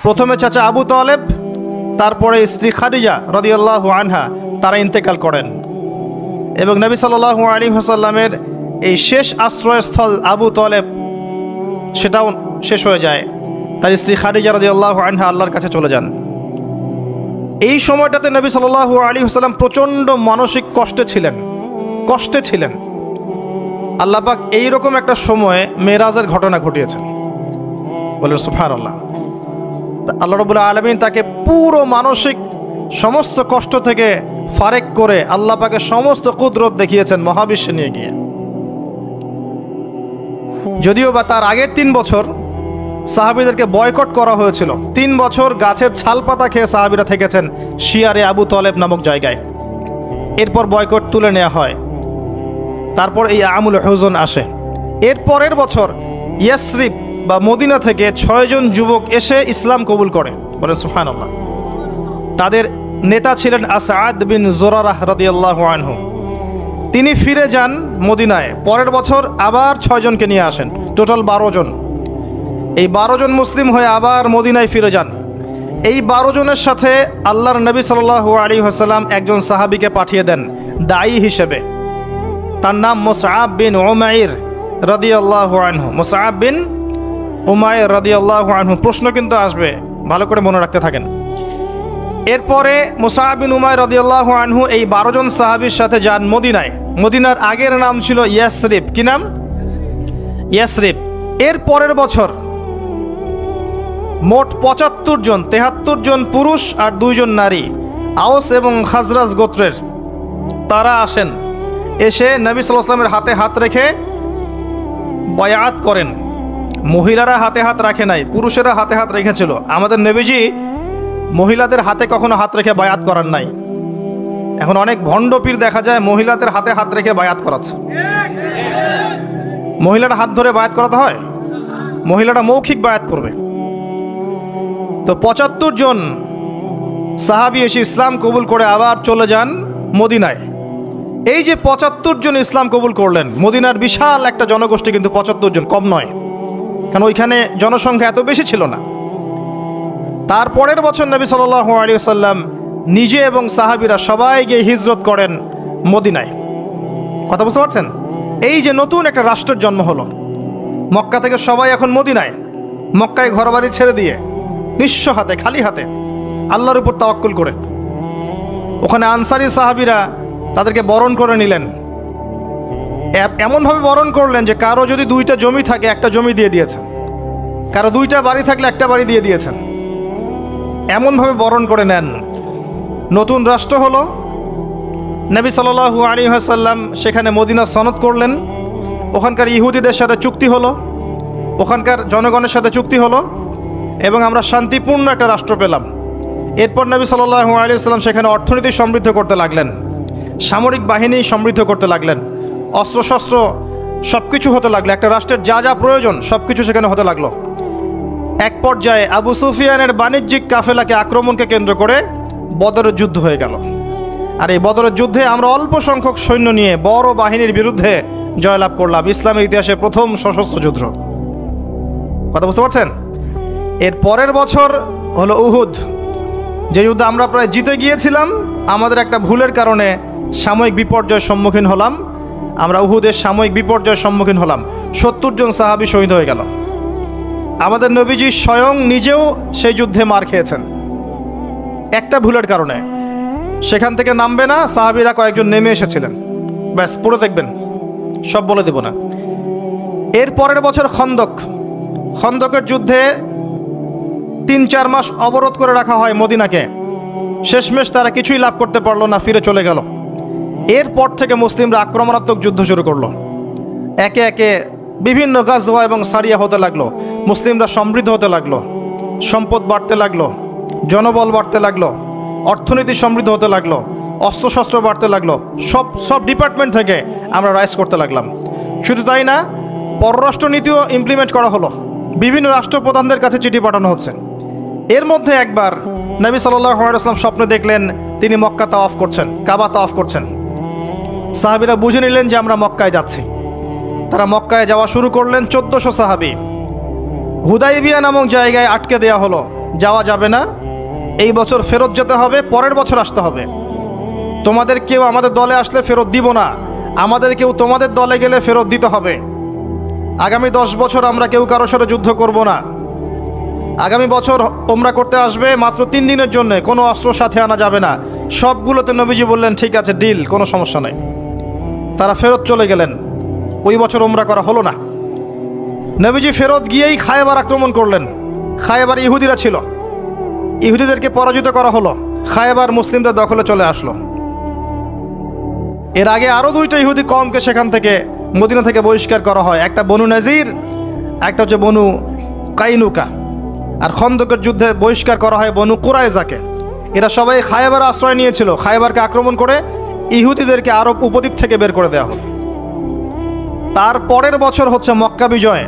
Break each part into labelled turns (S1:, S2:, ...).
S1: প্রথমে চাচা আবু তালেব, তারপরে স্ত্রী খাদিজা রাদিয়াল্লাহু আনহা, তারা ইন্তেকাল করেন। এবং নবী সাল্লাল্লাহু আলাইহি ওয়াসাল্লামের এই শেষ আশ্রয়স্থল আবু তালেব সেটাও শেষ হয়ে যায়। তার স্ত্রী খাদিজা রাদিয়াল্লাহু আনহা আল্লাহর কাছে চলে যান। এই সময়টাতে নবী সাল্লাল্লাহু আলাইহি ওয়াসাল্লাম প্রচণ্ড মানসিক কষ্টে ছিলেন। আল্লাহ পাক এইরকম একটা সময়ে মেরাজের ঘটনা ঘটিয়েছেন, বলেন সুবহানাল্লাহ। আল্লাহ রাব্বুল আলামিন তাকে পুরো মানসিক সমস্ত কষ্ট থেকে ফারেক করে আল্লাহ পাকের সমস্ত কুদরত দেখিয়েছেন মহাবিশ্বে নিয়ে গিয়ে। যদিও বা তার আগের 3 বছর সাহাবীদেরকে বয়কট করা হয়েছিল। 3 বছর গাছের ছাল পাতা খেয়ে সাহাবীরা থেকেছেন শিয়ারে আবু তালেব নামক জায়গায়। এরপর বয়কট তুলে নেওয়া হয়। তারপর এই আমুল হুজন আসে। এর পরের বছর ইয়াসরিব বা মদিনা থেকে 6 জন যুবক এসে ইসলাম কবুল করে, বলে সুবহানাল্লাহ। তাদের নেতা ছিলেন আসাদ বিন জোরারাহ রাদিয়াল্লাহু আনহু। তিনি ফিরে যান মদিনায়। পরের বছর আবার 6 জনকে নিয়ে আসেন, টোটাল 12 জন। এই 12 জন মুসলিম হয়ে আবার মদিনায় ফিরে যান। এই 12 জনের সাথে আল্লাহর নবী সাল্লাল্লাহু আলাইহি ওয়াসাল্লাম একজন সাহাবীকে পাঠিয়ে দেন দায়ী হিসেবে। তার নাম মুসআব বিন উমাইর রাদিয়াল্লাহু আনহু। মুসআব বিন উমাইর রাদিয়াল্লাহু আনহু। প্রশ্ন কিন্তু আসবে, ভালো করে মনে রাখতে থাকেন। এরপরে মুসআব বিন উমাইর রাদিয়াল্লাহু আনহু এই 12 জন সাহাবীর সাথে যান মদিনায়। মদিনার আগের নাম ছিল ইয়াসরিব। কি নাম? ইয়াসরিব। এর পরের বছর মোট 75 জন, 73 জন পুরুষ আর 2 জন নারী, আওস এবং খাজরাজ গোত্রের, তারা আসেন। এসে নবী সাল্লাল্লাহু আলাইহি ওয়াসাল্লামের হাতে হাত রেখে বায়াত করেন। মহিলারা হাতে হাত রাখে নাই, পুরুষেরা হাতে হাত রেখেছিল। আমাদের নবীজি মহিলাদের হাতে কখনো হাত রেখে বায়াত করার নাই। এখন অনেক ভণ্ড পীর দেখা যায় মহিলাদের হাতে হাত রেখে বায়াত করাচ্ছে। মহিলারা হাত ধরে বায়াত করাতে হয়? মহিলারা মৌখিক বায়াত করবে। তো 75 জন সাহাবী এসে ইসলাম কবুল করে আবার চলে যান মদিনায়। এই যে 75 জন ইসলাম কবুল করলেন, মদিনার বিশাল একটা জনগোষ্ঠী, কিন্তু 75 জন কম নয়, কারণ ওইখানে জনসংখ্যা এত বেশি ছিল না। তারপরের বছর নবী সাল্লাল্লাহু আলাইহি ওয়াসাল্লাম নিজে এবং সাহাবীরা সবাই গিয়ে হিজরত করেন মদিনায়। কথা বুঝতে পারছেন? এই যে নতুন একটা রাষ্ট্রের জন্ম হলো। মক্কা থেকে সবাই এখন মদিনায়, মক্কায় ঘরবাড়ি ছেড়ে দিয়ে নিঃস্ব হাতে, খালি হাতে, আল্লাহর উপর তাওয়াক্কুল করে। ওখানে আনসারী সাহাবীরা তাদেরকে বরণ করে নিলেন। এমনভাবে বরণ করলেন যে কারো যদি 2টা জমি থাকে, একটা জমি দিয়ে দিয়েছেন, কারো 2টা বাড়ি থাকলে একটা বাড়ি দিয়ে দিয়েছেন। এমনভাবে বরণ করে নেন। নতুন রাষ্ট্র হলো। নবী সাল্লাল্লাহু আলাইহি ওয়াসাল্লাম সেখানে মদিনা সনদ করলেন। ওখানকার ইহুদিদের সাথে চুক্তি হলো, ওখানকার জনগণের সাথে চুক্তি হলো, এবং আমরা শান্তিপূর্ণ একটা রাষ্ট্র পেলাম। এরপর নবী সাল্লাল্লাহু আলাইহি ওয়াসাল্লাম সেখানে অর্থনীতি সমৃদ্ধ করতে লাগলেন, সামরিক বাহিনী সমৃদ্ধ করতে লাগলেন, অস্ত্রশস্ত্র সব কিছু হতে লাগলো। একটা রাষ্ট্রের যা যা প্রয়োজন সব কিছু সেখানে হতে লাগলো। এক পর্যায়ে আবু সুফিয়ানের বাণিজ্যিক কাফেলাকে আক্রমণকে কেন্দ্র করে বদরের যুদ্ধ হয়ে গেল। আর এই বদরের যুদ্ধে আমরা অল্প সংখ্যক সৈন্য নিয়ে বড় বাহিনীর বিরুদ্ধে জয়লাভ করলাম। ইসলামের ইতিহাসে প্রথম সশস্ত্র যুদ্ধ। কথা বুঝতে পারছেন? এর পরের বছর হলো উহুদ, যে যুদ্ধে আমরা প্রায় জিতে গিয়েছিলাম। আমাদের একটা ভুলের কারণে সাময়িক বিপর্যয়ের সম্মুখীন হলাম। আমরা উহুদের সাময়িক বিপর্যয়ের সম্মুখীন হলাম। 70 জন সাহাবী শহীদ হয়ে গেল। আমাদের নবীজি স্বয়ং নিজেও সেই যুদ্ধে মার খেয়েছেন একটা ভুলের কারণে। সেখান থেকে নামবে না, সাহাবীরা কয়েকজন নেমে এসেছিলেন। ব্যাস, পুরো দেখবেন, সব বলে দেব না। এর পরের বছর খন্দকের যুদ্ধে 3-4 মাস অবরোধ করে রাখা হয় মদিনাকে। শেষমেশ তারা কিছুই লাভ করতে পারলো না, ফিরে চলে গেল। এরপর থেকে মুসলিমরা আক্রমণাত্মক যুদ্ধ শুরু করলো। একে একে বিভিন্ন গাজওয়া এবং সারিয়া হতে লাগলো। মুসলিমরা সমৃদ্ধ হতে লাগলো, সম্পদ বাড়তে লাগলো, জনবল বাড়তে লাগলো, অর্থনীতি সমৃদ্ধ হতে লাগলো, অস্ত্রশস্ত্র বাড়তে লাগলো। সব ডিপার্টমেন্ট থেকে আমরা রাইজ করতে লাগলাম। শুধু তাই না, পররাষ্ট্র নীতিও ইমপ্লিমেন্ট করা হলো। বিভিন্ন রাষ্ট্রপ্রধানদের কাছে চিঠি পাঠানো হচ্ছে। এর মধ্যে একবার নবী সাল্লাল্লাহু আলাইহি ওয়াসাল্লাম স্বপ্নে দেখলেন তিনি মক্কা তাওয়াফ করছেন, কাবা তাওয়াফ করছেন। সাহাবীরা বুঝে নিলেন যে আমরা মক্কায় যাচ্ছি। তারা মক্কায় যাওয়া শুরু করলেন। 1400 সাহাবী হুদাইবিয়া নামক জায়গায় আটকে দেওয়া হলো। যাওয়া যাবে না, এই বছর ফেরত যেতে হবে, পরের বছর আসতে হবে। তোমাদের কেউ আমাদের দলে আসলে ফেরত দিব না, আমাদের কেউ তোমাদের দলে গেলে ফেরত দিতে হবে। আগামী 10 বছর আমরা কেউ কারোর সাথে যুদ্ধ করব না। আগামী বছর ওমরা করতে আসবে মাত্র 3 দিনের জন্য, কোনো অস্ত্র সাথে আনা যাবে না। সবগুলোতে নবীজি বললেন ঠিক আছে, ডিল, কোনো সমস্যা নাই। তারা ফেরত চলে গেলেন, ওই বছর ওমরা করা হলো না। নবীজি ফেরত গিয়েই খায়বার আক্রমণ করলেন। খায়বার ইহুদিরা ছিল, ইহুদিদেরকে পরাজিত করা হলো, খায়বার মুসলিমদের দখলে চলে আসলো। এর আগে আরও 2টা ইহুদি কওমকে সেখান থেকে, মদিনা থেকে বহিষ্কার করা হয়। একটা বনু নাজির, একটা হচ্ছে বনু কাইনুকা। আর খন্দকের যুদ্ধে বহিষ্কার করা হয় বনু কুরাইজাকে। এরা সবাই খায়বার আশ্রয় নিয়েছিল। খায়বারকে আক্রমণ করে ইহুদিদেরকে আরব উপদ্বীপ থেকে বের করে দেওয়া হলো। তার পরের বছর হচ্ছে মক্কা বিজয়।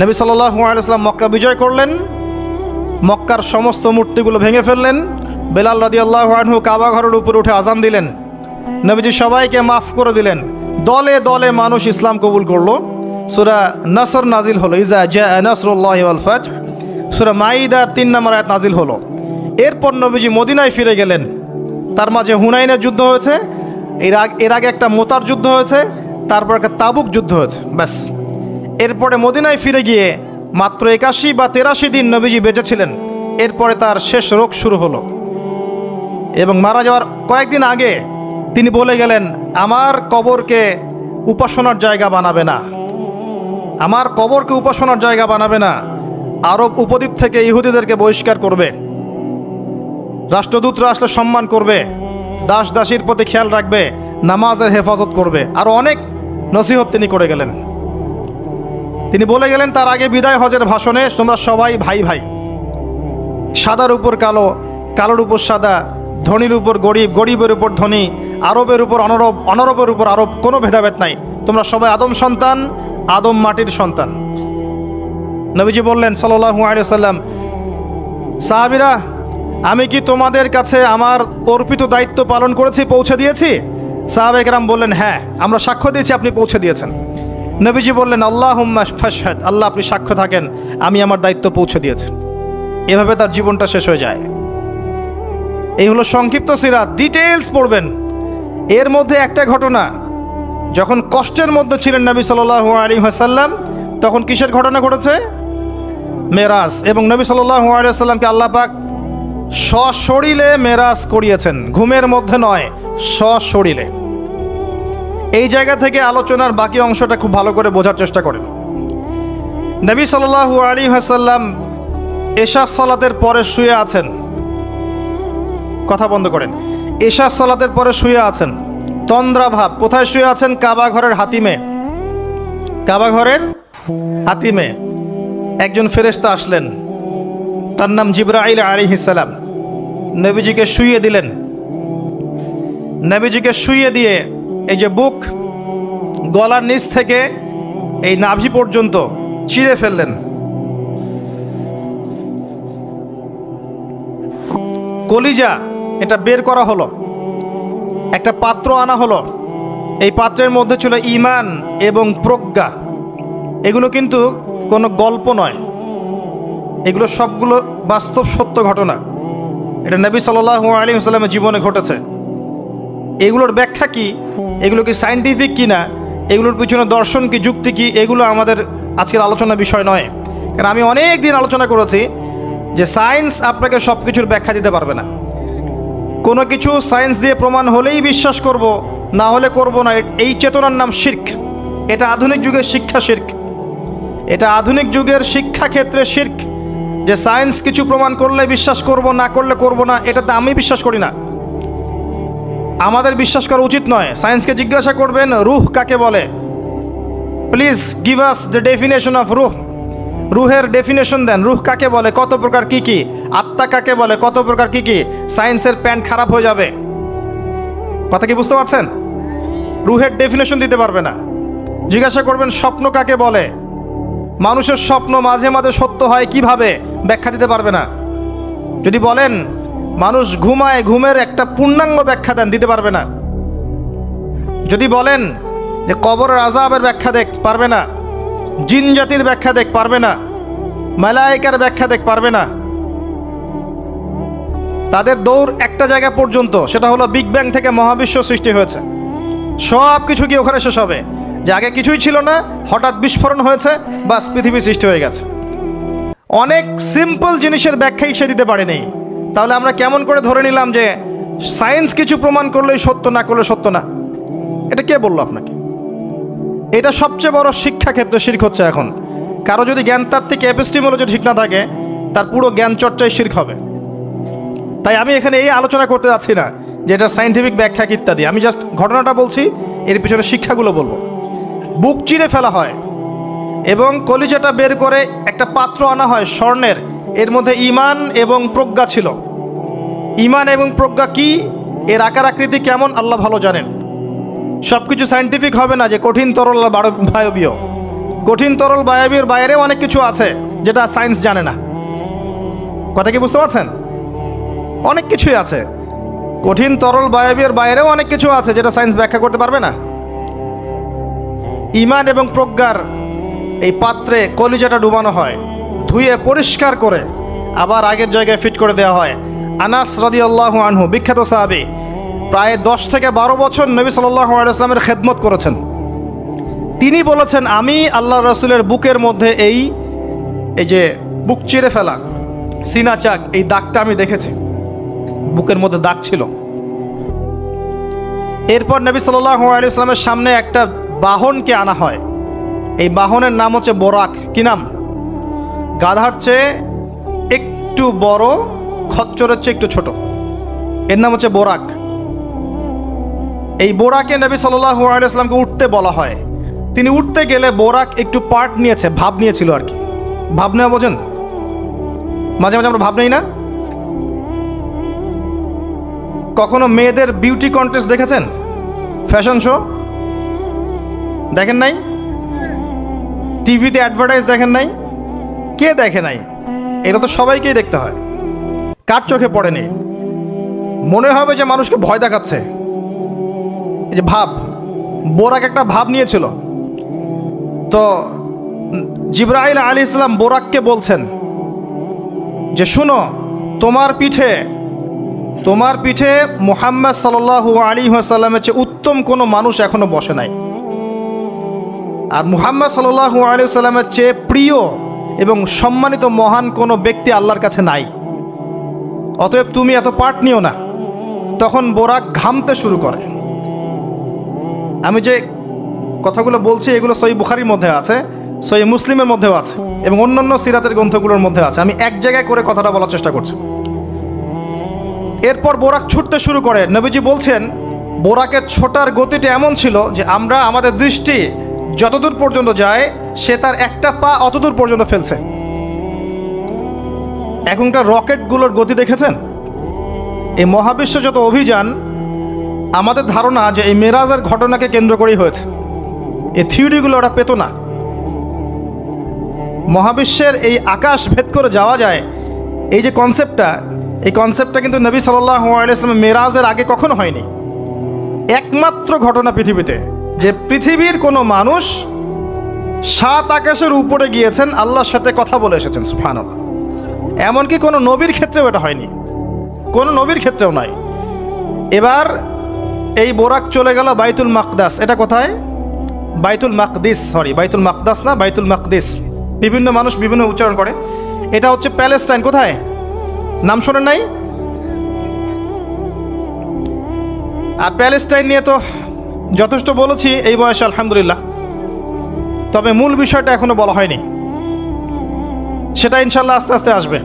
S1: নবী সাল্লাল্লাহু আলাইহি ওয়াসাল্লাম মক্কা বিজয় করলেন, মক্কার সমস্ত মূর্তিগুলো ভেঙে ফেললেন। বেলাল রাদিয়াল্লাহু আনহু কাবা ঘরের উপরে উঠে আজান দিলেন। নবীজি সবাইকে মাফ করে দিলেন। দলে দলে মানুষ ইসলাম কবুল করলো। সূরা নাসর নাজিল হলো, ইজা জাআ নাসরুল্লাহি ওয়াল ফাতহ। সূরা মাইদার 3 নম্বর আয়াত নাজিল হলো। এরপর নবীজি মদিনায় ফিরে গেলেন। তার মাঝে হুনাইনের যুদ্ধ হয়েছে, এর আগে একটা মোতার যুদ্ধ হয়েছে, তারপর একটা তাবুক যুদ্ধ হয়েছে, ব্যাস। এরপরে মদিনায় ফিরে গিয়ে মাত্র 81 বা 83 দিন নবীজি বেঁচে ছিলেন। এরপরে তার শেষ রোগ শুরু হলো এবং মারা যাওয়ার কয়েকদিন আগে তিনি বলে গেলেন, আমার কবরকে উপাসনার জায়গা বানাবে না, আমার কবরকে উপাসনার জায়গা বানাবে না। আরব উপদ্বীপ থেকে ইহুদিদেরকে বহিষ্কার করবে, রাষ্ট্রদূতরা আসলে সম্মান করবে, দাস দাসীর প্রতি খেয়াল রাখবে, নামাজের হেফাজত করবে। আরও অনেক নসিহত তিনি করে গেলেন। তিনি বলে গেলেন তার আগে বিদায় হজের ভাষণে, তোমরা সবাই ভাই ভাই, সাদার উপর কালো, কালোর উপর সাদা, ধনীর উপর গরিব, গরিবের উপর ধনী, আরবের উপর অনরব, অনরবের উপর আরব, কোনো ভেদাভেদ নাই। তোমরা সবাই আদম সন্তান, আদম মাটির সন্তান। নবীজি বললেন সাল্লাল্লাহু আলাইহি ওয়াসাল্লাম, সাহাবীরা, আমি কি তোমাদের কাছে আমার অর্পিত দায়িত্ব পালন করেছি, পৌঁছে দিয়েছি? সাহাবায়ে কেরাম বললেন, হ্যাঁ, আমরা সাক্ষ্য দিয়েছি আপনি পৌঁছে দিয়েছেন। নবীজি বললেন, আল্লাহুম্মা ফাশহাদ, আল্লাহ আপনি সাক্ষ্য থাকেন আমি আমার দায়িত্ব পৌঁছে দিয়েছি। এভাবে তার জীবনটা শেষ হয়ে যায়। এই হলো সংক্ষিপ্ত সিরাত, ডিটেইলস পড়বেন। এর মধ্যে একটা ঘটনা, যখন কষ্টের মধ্যে ছিলেন নবী সাল্লাল্লাহু আলাইহি ওয়াসাল্লাম, তখন কিসের ঘটনা ঘটেছে? মেরাজ। এবং নবী সাল্লাল্লাহু আলাইহি ওয়াসাল্লামকে আল্লাহ পাক সশরীরে মেরাজ করিয়েছেন, ঘুমের মধ্যে নয়, সশরীরে। এই জায়গা থেকে আলোচনার বাকি অংশটা খুব ভালো করে বোঝার চেষ্টা করেন। নবী সাল্লাল্লাহু আলাইহি ওয়াসাল্লাম এশা সালাতের পরে শুয়ে আছেন, কথা বন্ধ করেন, এশা সালাতের পরে শুয়ে আছেন, তন্দ্রাভাব। কোথায় শুয়ে আছেন? কাবা ঘরের হাতিমে। কাবা ঘরের হাতিমে একজন ফেরেশতা আসলেন, তার নাম জিবরাইল আলাইহিস সালাম। নবীজিকে শুইয়ে দিলেন। নবীজিকে শুইয়ে দিয়ে এই যে বুক, গলার নিচ থেকে এই নাভি পর্যন্ত চিরে ফেললেন। কলিজা এটা বের করা হলো, একটা পাত্র আনা হলো। এই পাত্রের মধ্যে ছিল ঈমান এবং প্রজ্ঞা। এগুলো কিন্তু কোনো গল্প নয়, এগুলো সবগুলো বাস্তব সত্য ঘটনা। এটা নবী সাল্লাল্লাহু আলাইহি ওয়াসাল্লামের জীবনে ঘটেছে। এগুলোর ব্যাখ্যা কি, এগুলো কি সায়েন্টিফিক কি না, এগুলোর পিছনে দর্শন কি, যুক্তি কি, এগুলো আমাদের আজকের আলোচনার বিষয় নয়। কারণ আমি অনেক দিন আলোচনা করেছি যে সায়েন্স আপনাকে সব কিছুর ব্যাখ্যা দিতে পারবে না। কোনো কিছু সায়েন্স দিয়ে প্রমাণ হলেই বিশ্বাস করব, না হলে করব না, এই চেতনার নাম শিরক। এটা আধুনিক যুগের শিক্ষা শিরক, এটা আধুনিক যুগের শিক্ষা ক্ষেত্রে শিরক। যে সায়েন্স কিছু প্রমাণ করলে বিশ্বাস করব, না করলে করব না, এটাতে আমি বিশ্বাস করি না। আমাদের বিশ্বাস করা উচিত নয়। সায়েন্সকে জিজ্ঞাসা করবেন রুহ কাকে বলে, please give us the definition of রুহ। রুহের ডেফিনেশন দেন, রুহ কাকে বলে, কত প্রকার কি কি, আত্মা কাকে বলে, কত প্রকার কি কি। সায়েন্সের প্যান্ট খারাপ হয়ে যাবে। কথা কি বুঝতে পারছেন? রুহের ডেফিনেশন দিতে পারবে না। জিজ্ঞাসা করবেন স্বপ্ন কাকে বলে, মানুষের স্বপ্ন মাঝে মাঝে সত্য হয় কিভাবে, ব্যাখ্যা দিতে পারবে না। যদি বলেন মানুষ ঘুমায়, ঘুমের একটা পূর্ণাঙ্গ ব্যাখ্যা দেন, দিতে পারবে না। যদি বলেন যে কবরের আযাবের ব্যাখ্যা দেখ, পারবে না। জিন জাতির ব্যাখ্যা দেখ, পারবে না। মালায়েকার ব্যাখ্যা দেখ, পারবে না। তাদের দৌড় একটা জায়গা পর্যন্ত, সেটা হলো বিগ ব্যাং থেকে মহাবিশ্ব সৃষ্টি হয়েছে। সব কিছু কি ওখানে শেষ হবে? যে আগে কিছুই ছিল না, হঠাৎ বিস্ফোরণ হয়েছে, বাস পৃথিবী সৃষ্টি হয়ে গেছে। অনেক সিম্পল জিনিসের ব্যাখ্যাই সে দিতে পারেনি। তাহলে আমরা কেমন করে ধরে নিলাম যে সায়েন্স কিছু প্রমাণ করলেই সত্য, না করলে সত্য না? এটা কে বললো আপনাকে? এটা সবচেয়ে বড় শিক্ষা ক্ষেত্রে শিরক হচ্ছে এখন। কারো যদি জ্ঞানতাত্ত্বিক এপিস্টিমোলজি ঠিক না থাকে, তার পুরো জ্ঞান চর্চায় শিরক হবে। তাই আমি এখানে এই আলোচনা করতে যাচ্ছি না যে এটা সায়েন্টিফিক ব্যাখ্যা ইত্যাদি। আমি জাস্ট ঘটনাটা বলছি, এর পিছনে শিক্ষাগুলো বলবো। বুক চিরে ফেলা হয় এবং কলিজাটা বের করে একটা পাত্র আনা হয় স্বর্ণের, এর মধ্যে ঈমান এবং প্রজ্ঞা ছিল। ঈমান এবং প্রজ্ঞা কি, এর আকার আকৃতি কেমন, আল্লাহ ভালো জানেন। সব কিছু সায়েন্টিফিক হবে না যে কঠিন তরল বায়বীয়। কঠিন তরল বায়বীর বাইরেও অনেক কিছু আছে যেটা সায়েন্স জানে না। কথা কি বুঝতে পারছেন? অনেক কিছুই আছে, কঠিন তরল বায়বীর বাইরেও অনেক কিছু আছে যেটা সায়েন্স ব্যাখ্যা করতে পারবে না। ঈমান এবং প্রজ্ঞার এই পাত্রে কলিজাটা ডুবানো হয়, ধুয়ে পরিষ্কার করে আবার আগের জায়গায় ফিট করে দেওয়া হয়। আনাস রাদিয়াল্লাহু আনহু, বিখ্যাত সাহাবী, প্রায় 10 থেকে 12 বছর নবী সাল্লাল্লাহু আলাইহি ওয়াসাল্লামের খেদমত করেছেন। তিনি বলেছেন, আমি আল্লাহ রাসূলের বুকের মধ্যে এই যে বুক চিরে ফেলা, সিনা চাক, এই দাগটা আমি দেখেছি। বুকের মধ্যে দাগ ছিল। এরপর নবী সাল্লাল্লাহু আলাইহি ওয়াসাল্লামের সামনে একটা বাহনকে আনা হয়। এই বাহনের নাম হচ্ছে বোরাক। কি নাম? গাধার চেয়ে একটু বড়, খচ্চরের চেয়ে একটু ছোট, এর নাম হচ্ছে বোরাক। এই বোরাকে নবী সাল্লাল্লাহু আলাইহি ওয়াসাল্লামকে উঠতে বলা হয়। তিনি উঠতে গেলে বোরাক একটু পার্ট নিয়েছে, ভাব নিয়েছিল আর কি। ভাব নেওয়া বোঝেন? মাঝে মাঝে আমরা ভাব নেই না? কখনো মেয়েদের বিউটি কন্টেস্ট দেখেছেন? ফ্যাশন শো দেখেন নাই? টিভিতে অ্যাডভার্টাইজ দেখেন নাই? কে দেখে নাই? এটা তো সবাইকেই দেখতে হয়। কার চোখে পড়েনি? মনে হবে যে মানুষকে ভয় দেখাচ্ছে। এই যে ভাব, বোরাক একটা ভাব নিয়েছিল। তো জিবরাইল আলাইহিস সালাম বোরাককে বলছেন যে শুনো, তোমার পিঠে মুহাম্মদ সাল্লাল্লাহু আলাইহি ওয়াসাল্লামের চেয়ে উত্তম কোনো মানুষ এখনো বসে নাই, আর মুহাম্মদ সাল্লাল্লাহু আলাইহি ওয়াসাল্লামের চেয়ে প্রিয় এবং সম্মানিত মহান কোনো ব্যক্তি আল্লাহর কাছে নাই। অতএব তুমি এত পার্ট নিও না। তখন বোরাক ঘামতে শুরু করে। আমি যে কথাগুলো বলছি এগুলো সহিহ বুখারীর মধ্যে আছে, সহিহ মুসলিমের মধ্যেও আছে এবং অন্যান্য সিরাতের গ্রন্থগুলোর মধ্যে আছে। আমি এক জায়গায় করে কথাটা বলার চেষ্টা করছি। এরপর বোরাক ছুটতে শুরু করে। নবীজি বলছেন, বোরাকের ছোটার গতিটা এমন ছিল যে আমাদের দৃষ্টি যতদূর পর্যন্ত যায়, সে তার একটা পা অতদূর পর্যন্ত ফেলছে। এখনকার রকেটগুলোর গতি দেখেছেন? এই মহাবিশ্ব যত অভিযান, আমাদের ধারণা যে এই মেরাজের ঘটনাকে কেন্দ্র করেই হয়েছে। এই থিওরিগুলো ওরা পেত না। মহাবিশ্বের এই আকাশ ভেদ করে যাওয়া যায়, এই যে কনসেপ্টটা কিন্তু নবী সাল্লাল্লাহু আলাইহি ওয়াসাল্লাম মেরাজের আগে কখনো হয়নি। একমাত্র ঘটনা পৃথিবীতে যে পৃথিবীর কোনো মানুষ 7 আকাশের উপরে গিয়েছেন, আল্লাহর সাথে কথা বলে এসেছেন। সুবহানাল্লাহ। এমনকি কোনো নবীর ক্ষেত্রেও এটা হয়নি, কোনো নবীর ক্ষেত্রেও নয়। এবার এই বোরাক চলে গেল বাইতুল মাকদাস। এটা কোথায়? বাইতুল মাকদিস, বাইতুল মাকদাস না, বাইতুল মাকদিস। বিভিন্ন মানুষ বিভিন্ন উচ্চারণ করে। এটা হচ্ছে প্যালেস্টাইন। কোথায়? নাম শোনেন নাই? আর প্যালেস্টাইন নিয়ে তো যথেষ্ট বলেছি এই বয়সে, আলহামদুলিল্লাহ। তবে মূল বিষয়টা এখনো বলা হয়নি, সেটা ইনশাল্লাহ আস্তে আস্তে আসবে।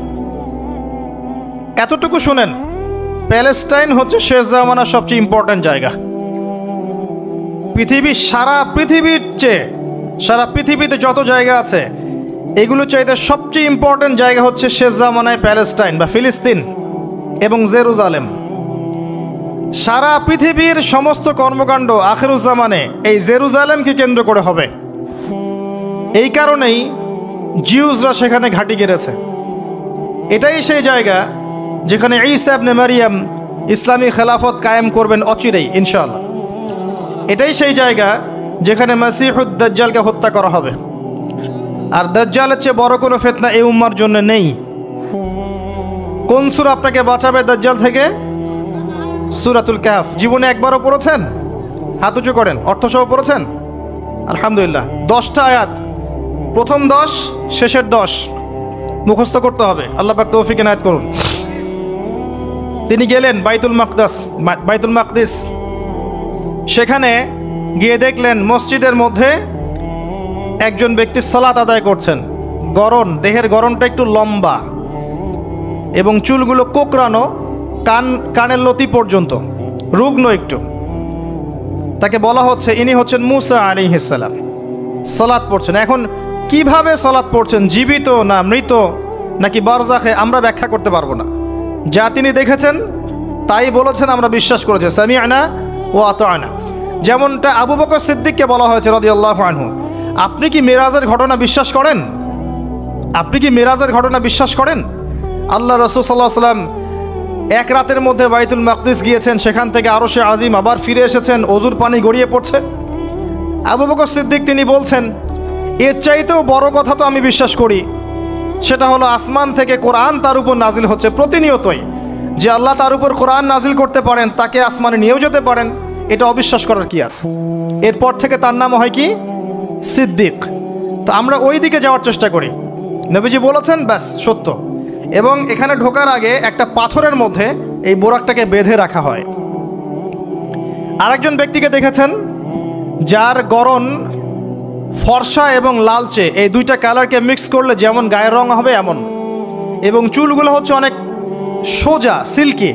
S1: এতটুকু শুনেন, প্যালেস্টাইন হচ্ছে শেষ জামানার সবচেয়ে ইম্পর্ট্যান্ট জায়গা। সারা পৃথিবীতে যত জায়গা আছে, এগুলো চাইতে সবচেয়ে ইম্পর্ট্যান্ট জায়গা হচ্ছে শেষ জামানায় প্যালেস্টাইন বা ফিলিস্তিন এবং জেরুজালেম। সারা পৃথিবীর সমস্ত কর্মকাণ্ড আখিরুজ্জামানে এই জেরুজালেমকে কেন্দ্র করে হবে। এই কারণেই জিউসরা সেখানে ঘাঁটি গেড়েছে। এটাই সেই জায়গা যেখানে ঈসা ইবনে মারিয়াম ইসলামী খেলাফত কায়েম করবেন অচিরেই ইনশাআল্লাহ। এটাই সেই জায়গা যেখানে মাসিহুদ দাজ্জালকে হত্যা করা হবে। আর দাজ্জালের চেয়ে বড় কোনো ফিতনা এই উম্মার জন্য নেই। কোন সূরা আপনাকে বাঁচাবে দাজ্জাল থেকে? সূরাতুল কাহফ। জীবনে একবারও পড়েছেন? হাত উঁচু করেন। অর্থসহ পড়েছেন? আলহামদুলিল্লাহ। 10টা আয়াত, প্রথম 10, শেষের 10 মুখস্থ করতে হবে। আল্লাহ পাক তৌফিক এনায়েত করুন। তিনি গেলেন বাইতুল মাকদিস। সেখানে গিয়ে দেখলেন মসজিদের মধ্যে একজন ব্যক্তি সালাত আদায় করছেন। দেহের গড়নটা একটু লম্বা এবং চুলগুলো কোকড়ানো, কানের লতি পর্যন্ত, রুগ্ন একটু। তাকে বলা হচ্ছে ইনি হচ্ছেন মুসা আলাইহিস সালাম, সালাত পড়ছেন। এখন কিভাবে সালাত পড়ছেন, জীবিত না মৃত নাকি বারজাখে, আমরা ব্যাখ্যা করতে পারবো না। যা তিনি দেখেছেন তাই বলেছেন, আমরা বিশ্বাস করেছি, সামিআনা ওয়া আতা'না। যেমনটা আবু বকর সিদ্দিককে বলা হয়েছে রাদিয়াল্লাহু আনহু, আপনি কি মেরাজের ঘটনা বিশ্বাস করেন? আপনি কি মেরাজের ঘটনা বিশ্বাস করেন? আল্লাহ রাসূল সাল্লাল্লাহু আলাইহি ওয়াসাল্লাম এক রাতের মধ্যে বাইতুল মাকদিস গিয়েছেন, সেখান থেকে আরশে আজিম, আবার ফিরে এসেছেন, অজুর পানি গড়িয়ে পড়ছে। আবু বকর সিদ্দিক তিনি বলছেন, এর চাইতেও বড় কথা তো আমি বিশ্বাস করি, সেটা হলো আসমান থেকে কোরআন তার উপর নাজিল হচ্ছে প্রতিনিয়তই। যে আল্লাহ তার উপর কোরআন নাজিল করতে পারেন, তাকে আসমানে নিয়েও যেতে পারেন, এটা অবিশ্বাস করার কি আছে? এরপর থেকে তার নাম হয় কি? সিদ্দিক। তো আমরা ওই দিকে যাওয়ার চেষ্টা করি। নবীজি বলেছেন, ব্যাস সত্য। এবং এখানে ঢোকার আগে একটা পাথরের মধ্যে এই বোরাকটাকে বেঁধে রাখা হয়। আরেকজন ব্যক্তিকে দেখেছেন যার গড়ন ফর্সা এবং লালচে, এই দুইটা কালারকে মিক্স করলে যেমন গায়ের রং হবে এমন, এবং চুলগুলো হচ্ছে অনেক সোজা, সিল্কি।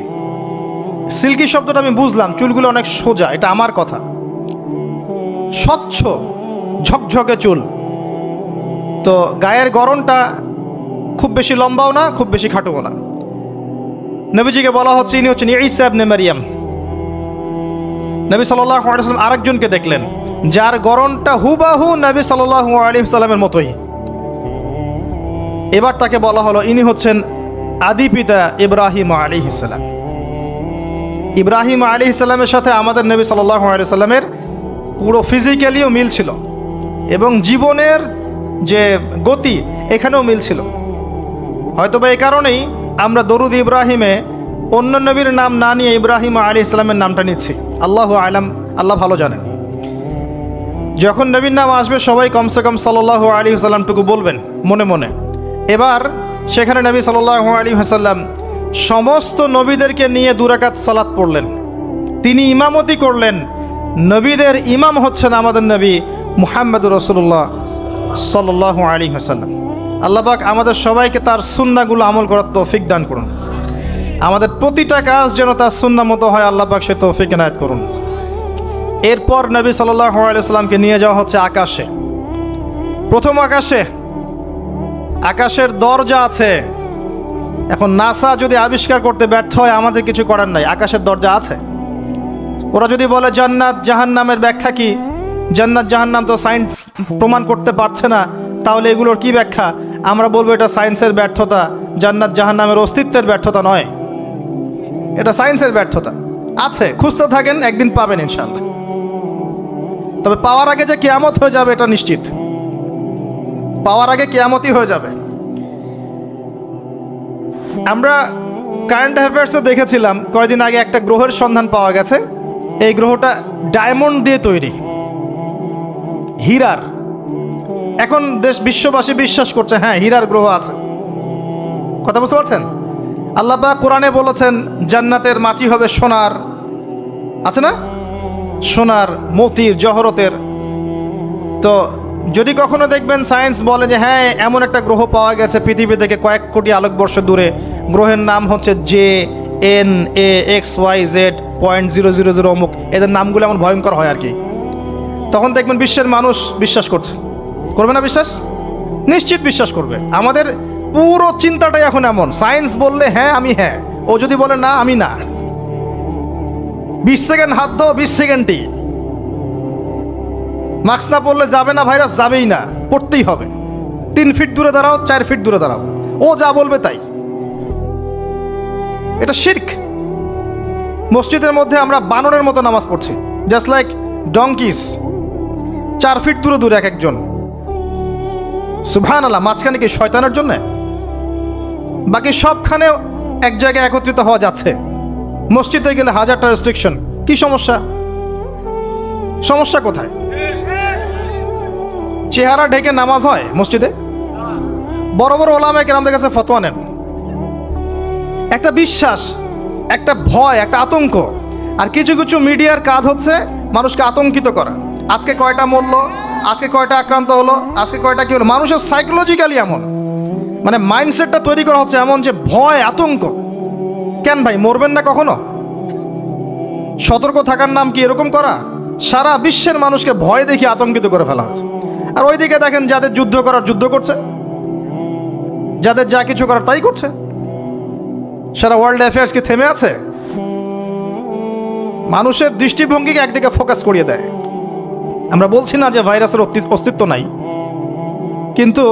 S1: সিল্কি শব্দটা আমি বুঝলাম, চুলগুলো অনেক সোজা, এটা আমার কথা। স্বচ্ছ ঝকঝকে চুল। তো গায়ের গড়নটা খুব বেশি লম্বাও না, খুব বেশি খাটোও না। নবীজিকে বলা হচ্ছে ইনি হচ্ছেন ঈসা ইবনে মারইয়াম। নবী সাল্লাল্লাহু আলাইহি ওয়াসাল্লাম আরেকজনকে দেখলেন যার গড়নটা হুবাহু নবী সাল্লাল্লাহু আলাইহি ওয়াসাল্লামের মতোই। এবার তাকে বলা হলো ইনি হচ্ছেন আদি পিতা ইব্রাহিম আলাইহিস সালাম। ইব্রাহিম আলাইহিস সালামের সাথে আমাদের নবী সাল্লাল্লাহু আলাইহি ওয়াসাল্লামের পুরো ফিজিক্যালিও মিল ছিল, এবং জীবনের যে গতি এখানেও মিল ছিল। হয়তোবা এই কারণেই আমরা দরুদ ইব্রাহিমে অন্য নবীর নাম না নিয়ে ইব্রাহিম আলাইহিস সালামের নামটা নিচ্ছি। আল্লাহু আলাম, আল্লাহ ভালো জানেন। যখন নবীর নাম আসবে সবাই কমসে কম সাল্লাল্লাহু আলাইহি ওয়াসাল্লামটুকু বলবেন মনে মনে। এবার সেখানে নবী সাল্লাল্লাহু আলাইহি ওয়াসাল্লাম সমস্ত নবীদেরকে নিয়ে 2 রাকাত সালাত পড়লেন। তিনি ইমামতি করলেন। নবীদের ইমাম হচ্ছেন আমাদের নবী মুহাম্মদুর রাসূলুল্লাহ সাল্লাল্লাহু আলাইহি ওয়াসাল্লাম। আল্লাহ পাক আমাদের সবাইকে তার সুন্নাহগুলো আমল করার তৌফিক দান করুন। আমাদের প্রতিটা কাজ যেন তার সুন্নাহ মতো হয়, আল্লাহ পাক সে তৌফিক এনায়েত করুন। এরপর নবী সাল্লাল্লাহু আলাইহি ওয়াসাল্লামকে নিয়ে যাওয়া হচ্ছে আকাশে। প্রথম আকাশের দরজা আছে। এখন নাসা যদি আবিষ্কার করতে ব্যর্থ হয়, আমাদের কিছু করার নাই, আকাশের দরজা আছে। ওরা যদি বলে জান্নাত জাহান্নামের ব্যাখ্যা কি, জান্নাত জাহান্নাম তো সায়েন্স প্রমাণ করতে পারছে না, তাহলে এগুলোর কি ব্যাখ্যা? আমরা বলবো এটা সায়েন্সের ব্যর্থতা, জান্নাত জাহান্নামের অস্তিত্বের ব্যর্থতা নয়, এটা সায়েন্সের ব্যর্থতা। আছে, খুঁজতে থাকেন, একদিন পাবেন ইনশাআল্লাহ। তবে পাওয়ার আগে যে কিয়ামত হয়ে যাবে এটা নিশ্চিত, পাওয়ার আগে কিয়ামতই হয়ে যাবে। আমরা কারেন্ট অ্যাফেয়ার্সে দেখেছিলাম কয়েকদিন আগে একটা গ্রহের সন্ধান পাওয়া গেছে। এই গ্রহটা ডায়মন্ড দিয়ে তৈরি, হীরার। এখন বিশ্ববাসী বিশ্বাস করছে হ্যাঁ হীরার গ্রহ আছে। কথা বুঝতে পারছেন? আল্লাহ পাক কোরআনে বলেছেন জান্নাতের মাটি হবে সোনার, আছে না, সোনার, মতির, জহরতের। তো যদি কখনো দেখবেন সায়েন্স বলে যে হ্যাঁ এমন একটা গ্রহ পাওয়া গেছে পৃথিবী থেকে কয়েক কোটি আলোকবর্ষ দূরে, গ্রহের নাম হচ্ছে JNAXYZ.000 অমুক, এদের নামগুলো এমন ভয়ঙ্কর হয় আর কি, তখন দেখবেন বিশ্বের মানুষ বিশ্বাস করছে। করবে না বিশ্বাস? নিশ্চিত বিশ্বাস করবে। আমাদের পুরো চিন্তাটাই এখন এমন, সায়েন্স বললে হ্যাঁ আমি হ্যাঁ, ও যদি বলে না আমি না। 20 সেকেন্ড হাত দাও, 20 সেকেন্ডই। মাস্ক না পড়লে যাবে না, ভাইরাস যাবেই না, পড়তেই হবে। 3 ফিট দূরে দাঁড়াও, 4 ফিট দূরে দাঁড়াও, ও যা বলবে তাই। এটা শিরক। মসজিদের মধ্যে আমরা বানরের মতো নামাজ পড়ছি, জাস্ট লাইক ডঙ্কিস, 4 ফিট দূরে দূরে এক একজন। সুবহানাল্লাহ। মাঝখানে কি শয়তানের জন্য? বাকি সবখানে এক জায়গায় একত্রিত হওয়া যাচ্ছে, মসজিদে গেলে হাজারটা রেস্ট্রিকশন, কি সমস্যা? সমস্যা কোথায়? চেহারা ঢেকে নামাজ হয় মসজিদে? বড় বড় ওলামায়ে কেরামদের কাছে ফতোয়া নেন। একটা বিশ্বাস, একটা ভয়, একটা আতঙ্ক। আর কিছু কিছু মিডিয়ার কাজ হচ্ছে মানুষকে আতঙ্কিত করা। আজকে কয়টা মরলো, আজকে কয়টা আক্রান্ত হলো, আজকে কয়টা কি হলো। মানুষের সাইকোলজিক্যালি এমন, মানে মাইন্ডসেটটা তৈরি করা হচ্ছে এমন যে ভয়, আতঙ্ক। কেন ভাই, মরবেন না কখনো? সতর্ক থাকার নাম কি এরকম করা? সারা বিশ্বের মানুষকে ভয় দেখিয়ে আতঙ্কিত করে ফেলা হচ্ছে। আর ওইদিকে দেখেন যাদের যুদ্ধ করার যুদ্ধ করছে, যাদের যা কিছু করার তাই করছে। সারা ওয়ার্ল্ড অ্যাফেয়ার্স কি থেমে আছে? মানুষের দৃষ্টিভঙ্গিকে একদিকে ফোকাস করিয়ে দেয়। আমরা বলছি না যে ভাইরাসের অস্তিত্ব নাই, কিন্তু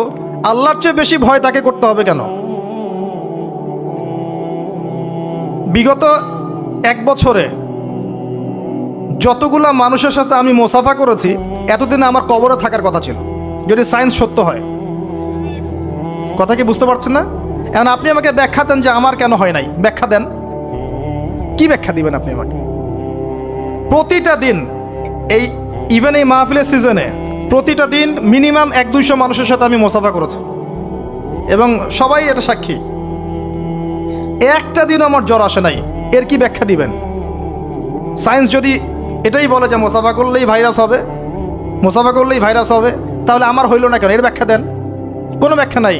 S1: আল্লাহর চেয়ে বেশি ভয় তাকে করতে হবে কেন? বিগত 1 বছরে যতগুলা মানুষের সাথে আমি মোসাফা করেছি, এতদিনে আমার কবরে থাকার কথা ছিল, যদি সায়েন্স সত্য হয়। কথা কি বুঝতে পারছেন না? এখন আপনি আমাকে ব্যাখ্যা দেন যে আমার কেন হয় নাই, ব্যাখ্যা দেন। কি ব্যাখ্যা দিবেন আপনি আমাকে? প্রতিটা দিন এই ইভেন এই মাহফিলের সিজনে প্রতিটা দিন মিনিমাম 100-200 মানুষের সাথে আমি মোসাফা করেছি, এবং সবাই এটা সাক্ষী। একটা দিন আমার জ্বর আসে নাই, এর কি ব্যাখ্যা দিবেন? সায়েন্স যদি এটাই বলে যে মোসাফা করলেই ভাইরাস হবে, মোসাফা করলেই ভাইরাস হবে, তাহলে আমার হইল না কেন? এর ব্যাখ্যা দেন। কোনো ব্যাখ্যা নাই।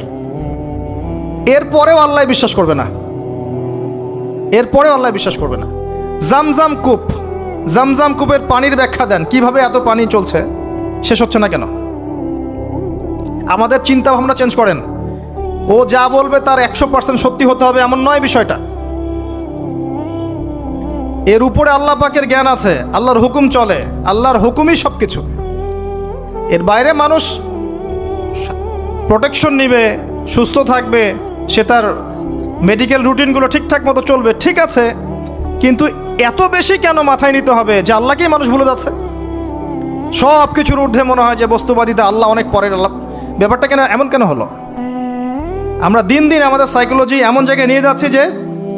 S1: এরপরেও আল্লাহ বিশ্বাস করবে না, এরপরেও আল্লাহ বিশ্বাস করবে না। জামজাম কূপ, জামজাম কূপের পানির ব্যাখ্যা দেন, কিভাবে এত পানি চলছে, শেষ হচ্ছে না কেন? আমাদের চিন্তা ভাবনা চেঞ্জ করেন। ও যা বলবে তার 100% সত্যি হতে হবে এমন নয় বিষয়টা। এর উপরে আল্লাহ পাকের জ্ঞান আছে, আল্লাহর হুকুম চলে, আল্লাহর হুকুমই সব কিছু। এর বাইরে মানুষ প্রোটেকশন নিবে, সুস্থ থাকবে, সে তার মেডিকেল রুটিনগুলো ঠিকঠাক মতো চলবে, ঠিক আছে, কিন্তু এত বেশি কেন মাথায় নিতে হবে যে আল্লাহকেই মানুষ ভুলে যাচ্ছে? সব কিছুর ঊর্ধ্বে মনে হয় যে বস্তুবাদিতা, আল্লাহ অনেক পরের। আল্লাহ ব্যাপারটা কেন এমন কেন হলো? আমরা দিন দিন আমাদের সাইকোলজি এমন জায়গায় নিয়ে যাচ্ছি যে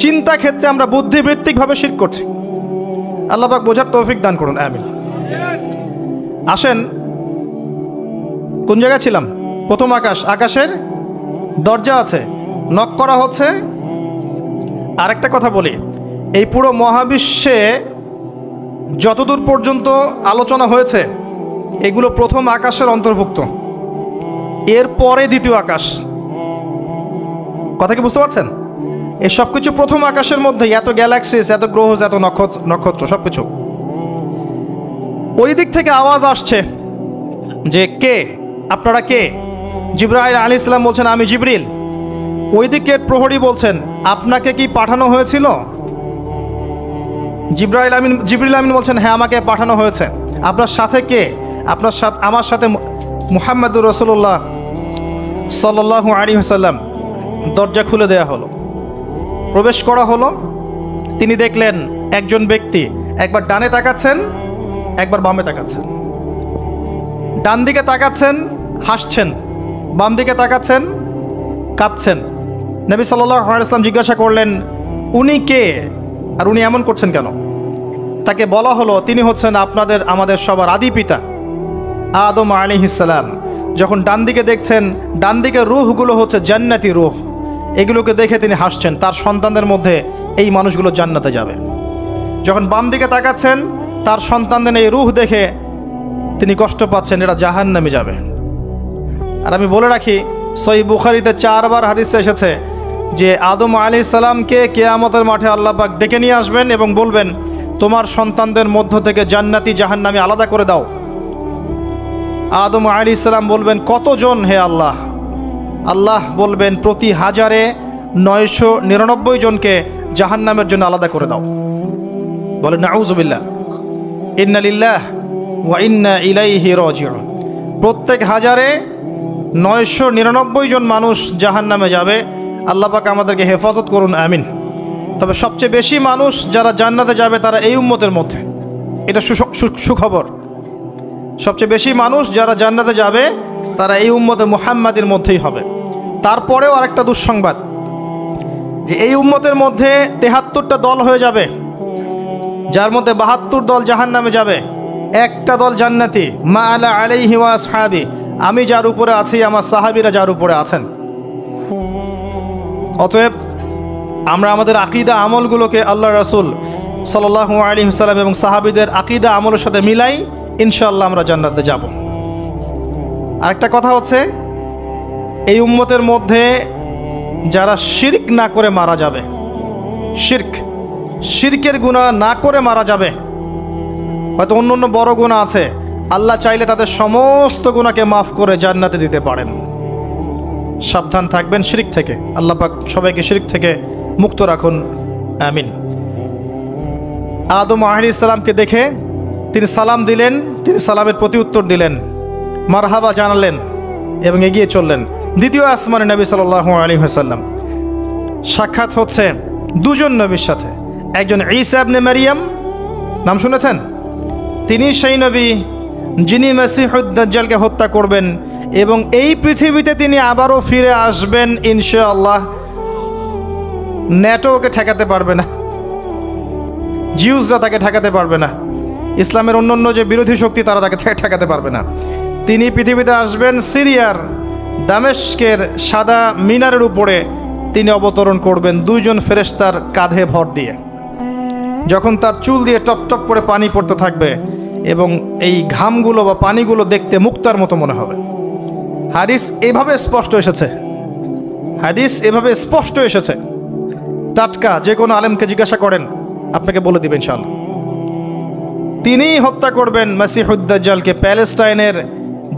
S1: চিন্তা ক্ষেত্রে আমরা বুদ্ধিবৃত্তিকভাবে শিরক করছি। আল্লাহ পাক বোঝার তৌফিক দান করুন, আমিন। আসেন, কোন জায়গায় ছিলাম? প্রথম আকাশ, আকাশের দরজা আছে, নক করা হচ্ছে। আরেকটা কথা বলি, এই পুরো মহাবিশ্বে যতদূর পর্যন্ত আলোচনা হয়েছে এগুলো প্রথম আকাশের অন্তর্ভুক্ত, এরপরে দ্বিতীয় আকাশ। কথা কি বুঝতে পারছেন? এই সব কিছু প্রথম আকাশের মধ্যে, এত গ্যালাক্সিস, এত গ্রহ, এত নক্ষত্র সব কিছু। ওই দিক থেকে আওয়াজ আসছে যে কে আপনারা, কে? জিবরাইল আলাইহিস সালাম বলছেন আমি জিবরিল। ওই দিকের প্রহরী বলছেন আপনাকে কি পাঠানো হয়েছিল? জিবরিল আমিন বলছেন হ্যাঁ, আমাকে পাঠানো হয়েছে। আপনার সাথে কে? আপনার সাথে, আমার সাথে মুহাম্মদুর রাসূলুল্লাহ সাল্লাল্লাহু আলাইহি ওয়াসাল্লাম। দরজা খুলে দেয়া হলো, প্রবেশ করা হলো। তিনি দেখলেন একজন ব্যক্তি একবার ডানে তাকাচ্ছেন, একবার বামে তাকাচ্ছেন। ডান দিকে তাকাচ্ছেন, হাসছেন, বাম দিকে তাকাচ্ছেন, কাঁদছেন। নবী সাল্লাল্লাহু আলাইহি ওয়াসাল্লাম জিজ্ঞাসা করলেন উনি কে আর উনি এমন করছেন কেন? তাকে বলা হলো তিনি হচ্ছেন আপনাদের আমাদের সবার আদি পিতা আদম আলাইহিস সালাম। যখন ডান দিকে দেখছেন, ডান দিকের রূহগুলো হচ্ছে জান্নাতি রূহ, এগুলোকে দেখে তিনি হাসছেন, তার সন্তানদের মধ্যে এই মানুষগুলো জান্নাতে যাবে। যখন বাম দিকে তাকাচ্ছেন, তার সন্তানদের এই রূহ দেখে তিনি কষ্ট পাচ্ছেন, এরা জাহান্নামে যাবে। আর আমি বলে রাখি, সহিহ বুখারীতে 4 বার হাদিসে এসেছে যে আদম আলাইহিস সালামকে কিয়ামতের মাঠে আল্লাহ পাক ডেকে নিয়ে আসবেন এবং বলবেন তোমার সন্তানদের মধ্য থেকে জান্নাতি জাহান্নামী আলাদা করে দাও। আদম আলাইহিস সালাম বলবেন কতজন হে আল্লাহ? আল্লাহ বলবেন প্রতি 1000-এ 999 জনকে জাহান্নামের জন্য আলাদা করে দাও। বলেন নাউযুবিল্লাহ, ইন্না লিল্লাহি ওয়া ইন্না ইলাইহি রাজিউন। প্রত্যেক 1000-এ 999 জন মানুষ জাহান্নামে যাবে। আল্লাহ পাক আমাদেরকে হেফাজত করুন, আমিন। তবে সবচেয়ে বেশি মানুষ যারা জান্নাতে যাবে তারা এই উম্মতের মধ্যে, এটা সুখবর। সবচেয়ে বেশি মানুষ যারা জান্নাতে যাবে তারা এই উম্মতে মুহাম্মাদের মধ্যেই হবে। তারপরেও আরেকটা দুঃসংবাদ, যে এই উম্মতের মধ্যে 73টা দল হয়ে যাবে, যার মধ্যে 72 দল জাহান্নামে যাবে, একটা দল জান্নাতি। মা আলা আলাইহি ওয়া আসহাবি, আমি যার উপরে আছি, আমার সাহাবীরা যার উপরে আছেন। অতএব আমরা আমাদের আকীদা আমলগুলোকে আল্লাহ রাসূল সাল্লাল্লাহু আলাইহি ওয়াসাল্লাম এবং সাহাবীদের আকীদা আমলের সাথে মিলাই, ইনশাআল্লাহ আমরা জান্নাতে যাব। আরেকটা কথা হচ্ছে, এই উম্মতের মধ্যে যারা শিরক না করে মারা যাবে, শিরকের গুনাহ না করে মারা যাবে, হয়তো অন্য অন্য বড় গুনাহ আছে, আল্লাহ চাইলে তাদের সমস্ত গুনাহকে মাফ করে জান্নাতে দিতে পারেন। সাবধান থাকবেন শিরক থেকে। আল্লাহ পাক সবাইকে শিরক থেকে মুক্ত রাখুন, আমিন। আদম আলাইহিস সালামকে দেখে তিনি সালাম দিলেন, তিনি সালামের প্রতি উত্তর দিলেন, মারহাবা জানালেন এবং এগিয়ে চললেন। দ্বিতীয় আসমানে নবী সাল্লাল্লাহু আলাইহি ওয়াসাল্লাম সাক্ষাৎ হচ্ছে দুজন নবীর সাথে। একজন ঈসা ইবনে মারিয়াম, নাম শুনেছেন? তিনি সেই নবী যিনি মসিহুদ দাজ্জালকে হত্যা করবেন এবং এই পৃথিবীতে তিনি আবারও ফিরে আসবেন ইনশাআল্লাহ। ন্যাটো ওকে ঠেকাতে পারবে না, জিউসরা তাকে ঠেকাতে পারবে না, ইসলামের অন্যান্য যে বিরোধী শক্তি তারা তাকে ঠেকাতে পারবে না। তিনি পৃথিবীতে আসবেন সিরিয়ার দামেস্কের সাদা মিনারের উপরে তিনি অবতরণ করবেন দুইজন ফেরেশতার কাঁধে ভর দিয়ে। যখন তার চুল দিয়ে টপ টপ করে পানি পড়তে থাকবে এবং এই ঘামগুলো বা পানিগুলো দেখতে মুক্তার মতো মনে হবে। হাদিস এভাবে স্পষ্ট এসেছে, হাদিস এভাবে স্পষ্ট এসেছে, টাটকা। যে কোনো আলেমকে জিজ্ঞাসা করেন, আপনাকে বলে দিবেন ইনশাআল্লাহ। তিনি হত্যা করবেন মসিহুদ দাজ্জালকে প্যালেস্টাইনের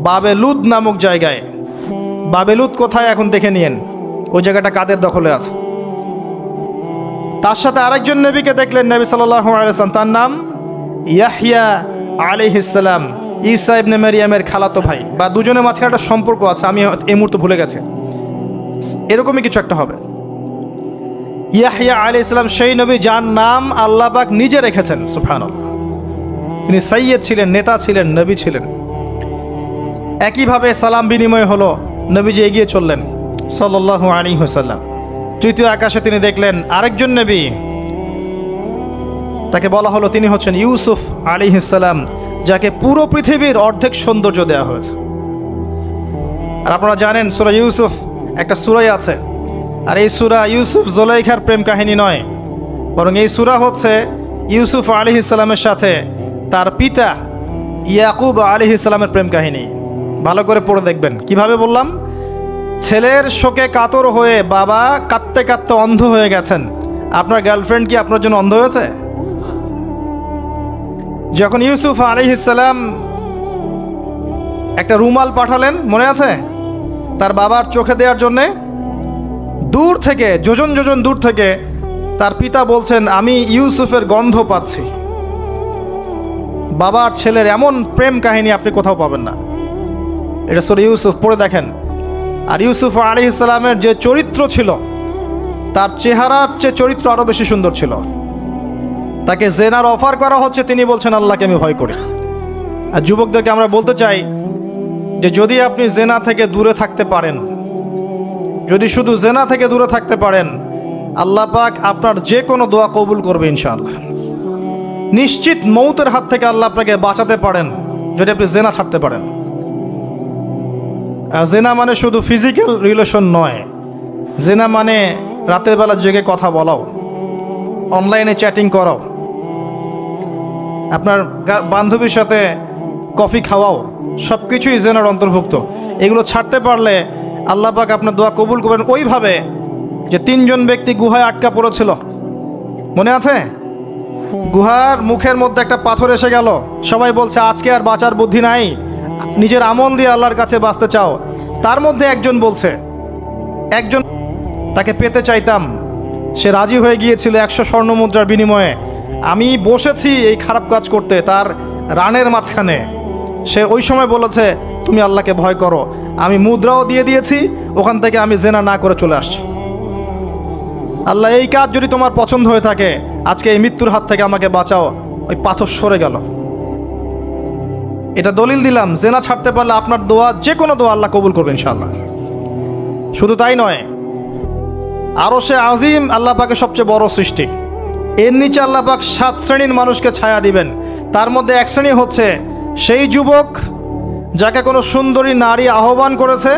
S1: বাবেলুদ নামক জায়গায়। বাবেলুদ কোথায় এখন দেখে নিয়েন, ওই জায়গাটা কাদের দখলে আছে। তার সাথে আরেকজন নবীকে দেখলেন, নবী সাল্লাল্লাহু আলাইহি ওয়াসাল্লাম, তার নাম ইয়াহইয়া আলাইহিস সালাম, ঈসা ইবনে মারিয়ামের খালাতো ভাই, বা দুজনের মাঝখানে একটা সম্পর্ক আছে, আমি এই মুহূর্তে ভুলে গেছি, এরকমই কিছু একটা হবে। ইয়াহইয়া আলাইহিস সালাম সেই নবী যার নাম আল্লাহ পাক নিজে রেখেছেন, সুবহানাল্লাহ। তিনি সাইয়্যেদ ছিলেন, নেতা ছিলেন, নবী ছিলেন। একইভাবে সালাম বিনিময় হলো, নবীজি এগিয়ে চললেন সাল্লাল্লাহু আলাইহি ওয়াসাল্লাম। তৃতীয় আকাশে তিনি দেখলেন আরেকজন নবী, তাকে বলা হলো তিনি হচ্ছেন ইউসুফ আলাইহিস সালাম, যাকে পুরো পৃথিবীর অর্ধেক সৌন্দর্য দেওয়া হয়েছে। আর আপনারা জানেন সূরা ইউসুফ একটা সূরাই আছে, আর এই সূরা ইউসুফ জুলাইখার প্রেম কাহিনী নয়, বরং এই সূরা হচ্ছে ইউসুফ আলাইহিস সালামের সাথে তার পিতা ইয়াকুব আলাইহিস সালামের প্রেম কাহিনী। ভালো করে পড়ে দেখবেন। কিভাবে বললাম? ছেলের শোকে কাতর হয়ে বাবা কাঁদতে কাঁদতে অন্ধ হয়ে গেছেন। আপনার গার্লফ্রেন্ড কি আপনার জন্য অন্ধ হয়েছে? যখন ইউসুফ আলাইহিস সালাম একটা রুমাল পাঠালেন, মনে আছে, তার বাবার চোখে দেওয়ার জন্যে, দূর থেকে যোজন যোজন দূর থেকে তার পিতা বলছেন, আমি ইউসুফের গন্ধ পাচ্ছি। বাবার ছেলের এমন প্রেম কাহিনী আপনি কোথাও পাবেন না। এটা সূরা ইউসুফ, পড়ে দেখেন। আর ইউসুফ আলাইহিস সালামের যে চরিত্র ছিল, তার চেহারার চেয়ে চরিত্র আরো বেশি সুন্দর ছিল। তাকে জেনার অফার করা হচ্ছে, তিনি বলছেন আল্লাহকে আমি ভয় করি। আর যুবকদেরকে আমরা বলতে চাই যে যদি আপনি জেনা থেকে দূরে থাকতে পারেন, যদি শুধু জেনা থেকে দূরে থাকতে পারেন, আল্লাহ পাক আপনার যে কোনো দোয়া কবুল করবে ইনশাআল্লাহ। নিশ্চিত মৌতের হাত থেকে আল্লাহ আপনাকে বাঁচাতে পারেন যদি আপনি জেনা ছাড়তে পারেন। জেনা মানে শুধু ফিজিক্যাল রিলেশন নয়, জেনা মানে রাতের বেলা জেগে কথা বলাও, অনলাইনে চ্যাটিং করাও, আপনার বান্ধবীর সাথে কফি খাওয়াও, সব কিছুই জেনার অন্তর্ভুক্ত। এগুলো ছাড়তে পারলে আল্লাহ পাক আপনার দোয়া কবুল করবেন। ওইভাবে যে 3জন ব্যক্তি গুহায় আটকা পড়েছিল, মনে আছে? গুহার মুখের মধ্যে একটা পাথর এসে গেল, সবাই বলছে আজকে আর বাঁচার বুদ্ধি নাই, নিজের আমল দিয়ে আল্লাহর কাছে বাঁচতে চাও। তার মধ্যে একজন বলছে, একজন তাকে পেতে চাইতাম, সে রাজি হয়ে গিয়েছিল 100 স্বর্ণ মুদ্রার বিনিময়ে। আমি বসেছি এই খারাপ কাজ করতে তার রানের মাঝখানে, সে ওই সময় বলেছে তুমি আল্লাহকে ভয় করো। আমি মুদ্রাও দিয়ে দিয়েছি, ওখান থেকে আমি জেনা না করে চলে আসছি। আল্লাহ এই কাজ যদি তোমার পছন্দ হয়ে থাকে, আজকে এই মৃত্যুর হাত থেকে আমাকে বাঁচাও। ওই পাথর সরে গেল। এটা দলিল দিলাম, জেনা ছাড়তে পারলে আপনার দোয়া, যে কোনো দোয়া আল্লাহ কবুল করবে ইনশাআল্লাহ। শুধু তাই নয়, আরশে আজিম আল্লাহ পাকের সবচেয়ে বড় সৃষ্টি। এর নিচে আল্লাহ পাক 7 শ্রেণীর মানুষকে ছায়া দিবেন। তার মধ্যে এক শ্রেণী হচ্ছে সেই যুবক যাকে কোনো সুন্দরী নারী আহ্বান করেছে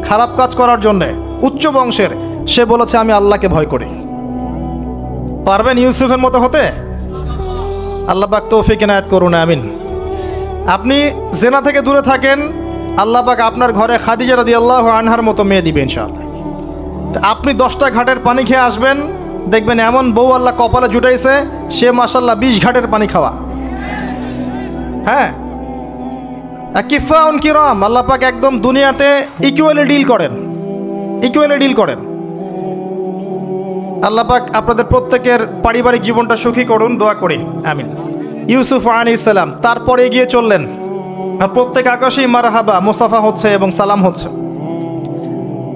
S1: খারাপ কাজ করার জন্যে, উচ্চ বংশের, সে বলেছে আমি আল্লাহকে ভয় করি। পারবেন ইউসুফের মতো হতে? আল্লাহ পাক তৌফিক ইনায়াত করুন, আমিন। আপনি জেনা থেকে দূরে থাকেন, আল্লাহ পাক আপনার ঘরে খাদিজা রাদিয়াল্লাহু আনহার মতো মেয়ে দিবেন ইনশাআল্লাহ। আপনি 10টা ঘাটের পানি খেয়ে আসবেন, দেখবেন এমন বউ আল্লাহ কপালে জুটাইছে, সে মাশাআল্লাহ 20 ঘাটের পানি খাওয়া। হ্যাঁ, কিফাউন কিরাম, আল্লাহ পাক একদম দুনিয়াতে ইকুয়ালি ডিল করেন, ইকুয়ালি ডিল করেন। আল্লাহ পাক আপনাদের প্রত্যেকের পারিবারিক জীবনটা সুখী করুন, দোয়া করি, আমিন। ইউসুফ আলাইহিস সালাম তারপরে এগিয়ে চললেন, আর প্রত্যেক আকাশেই মারহাবা মুসাফা হচ্ছে এবং সালাম হচ্ছে।